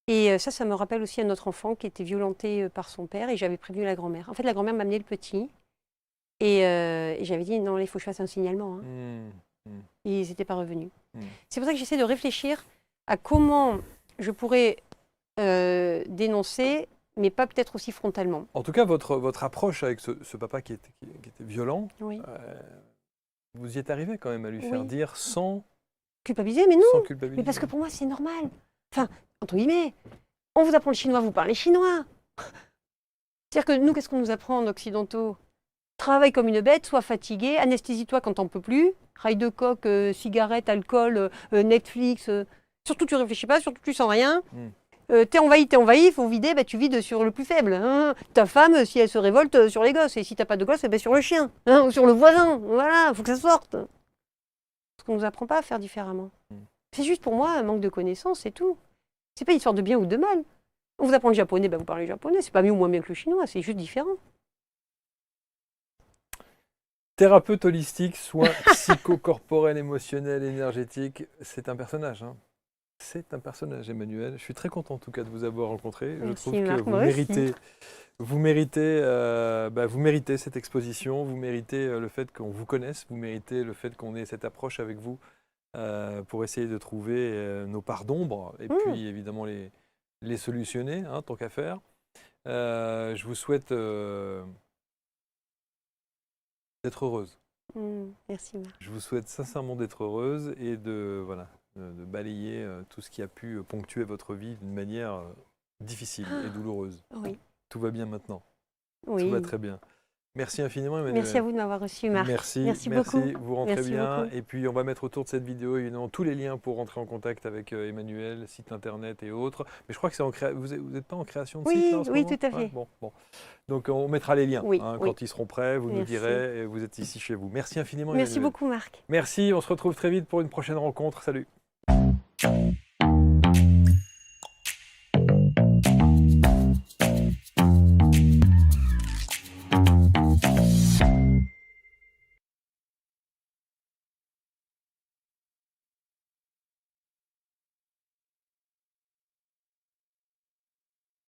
Et ça me rappelle aussi un autre enfant qui était violenté par son père et j'avais prévenu la grand-mère. En fait, la grand-mère m'a amené le petit et j'avais dit non, il faut que je fasse un signalement. Hein. Et ils n'étaient pas revenus. C'est pour ça que j'essaie de réfléchir à comment je pourrais dénoncer, mais pas peut-être aussi frontalement. En tout cas, votre approche avec ce papa qui était violent, Oui. vous y êtes arrivé quand même à lui faire dire sans culpabiliser, mais non. Sans culpabiliser. Mais parce que pour moi, c'est normal. Enfin, entre guillemets, on vous apprend le chinois, vous parlez chinois. C'est-à-dire que nous, qu'est-ce qu'on nous apprend en occidentaux? Travaille comme une bête, sois fatigué, anesthésie-toi quand t'en peux plus, rail de coke, cigarette, alcool, Netflix. Surtout tu réfléchis pas, surtout tu sens rien. T'es envahi, il faut vider, tu vides sur le plus faible. Hein. Ta femme, si elle se révolte, sur les gosses. Et si t'as pas de gosses, sur le chien, hein, ou sur le voisin. Voilà, il faut que ça sorte. Parce qu'on nous apprend pas à faire différemment. C'est juste pour moi un manque de connaissances, c'est tout. C'est pas une histoire de bien ou de mal. On vous apprend le japonais, vous parlez japonais. C'est pas mieux ou moins bien que le chinois, c'est juste différent. Thérapeute holistique, soins psychocorporels, émotionnels, énergétiques, c'est un personnage. Hein. C'est un personnage, Emmanuelle. Je suis très content en tout cas de vous avoir rencontré. Merci, je trouve que Marc, vous méritez cette exposition, vous méritez le fait qu'on vous connaisse, vous méritez le fait qu'on ait cette approche avec vous pour essayer de trouver nos parts d'ombre et puis évidemment les solutionner, hein, tant qu'à faire. Je vous souhaite d'être heureuse. Merci, Marc. Je vous souhaite sincèrement d'être heureuse et de balayer tout ce qui a pu ponctuer votre vie d'une manière difficile et douloureuse. Oui. Tout va bien maintenant. Oui. Tout va très bien. Merci infiniment, Emmanuelle. Merci à vous de m'avoir reçu, Marc. Merci beaucoup. Vous rentrez Merci bien. beaucoup. Et puis, on va mettre autour de cette vidéo, évidemment, tous les liens pour rentrer en contact avec Emmanuelle, site internet et autres. Mais je crois que c'est vous n'êtes pas en création de site là, en ce moment ? Oui, tout à fait. Bon. Donc, on mettra les liens quand ils seront prêts. Vous nous direz. Et vous êtes ici chez vous. Merci infiniment, Emmanuelle. Merci beaucoup, Marc. Merci. On se retrouve très vite pour une prochaine rencontre. Salut.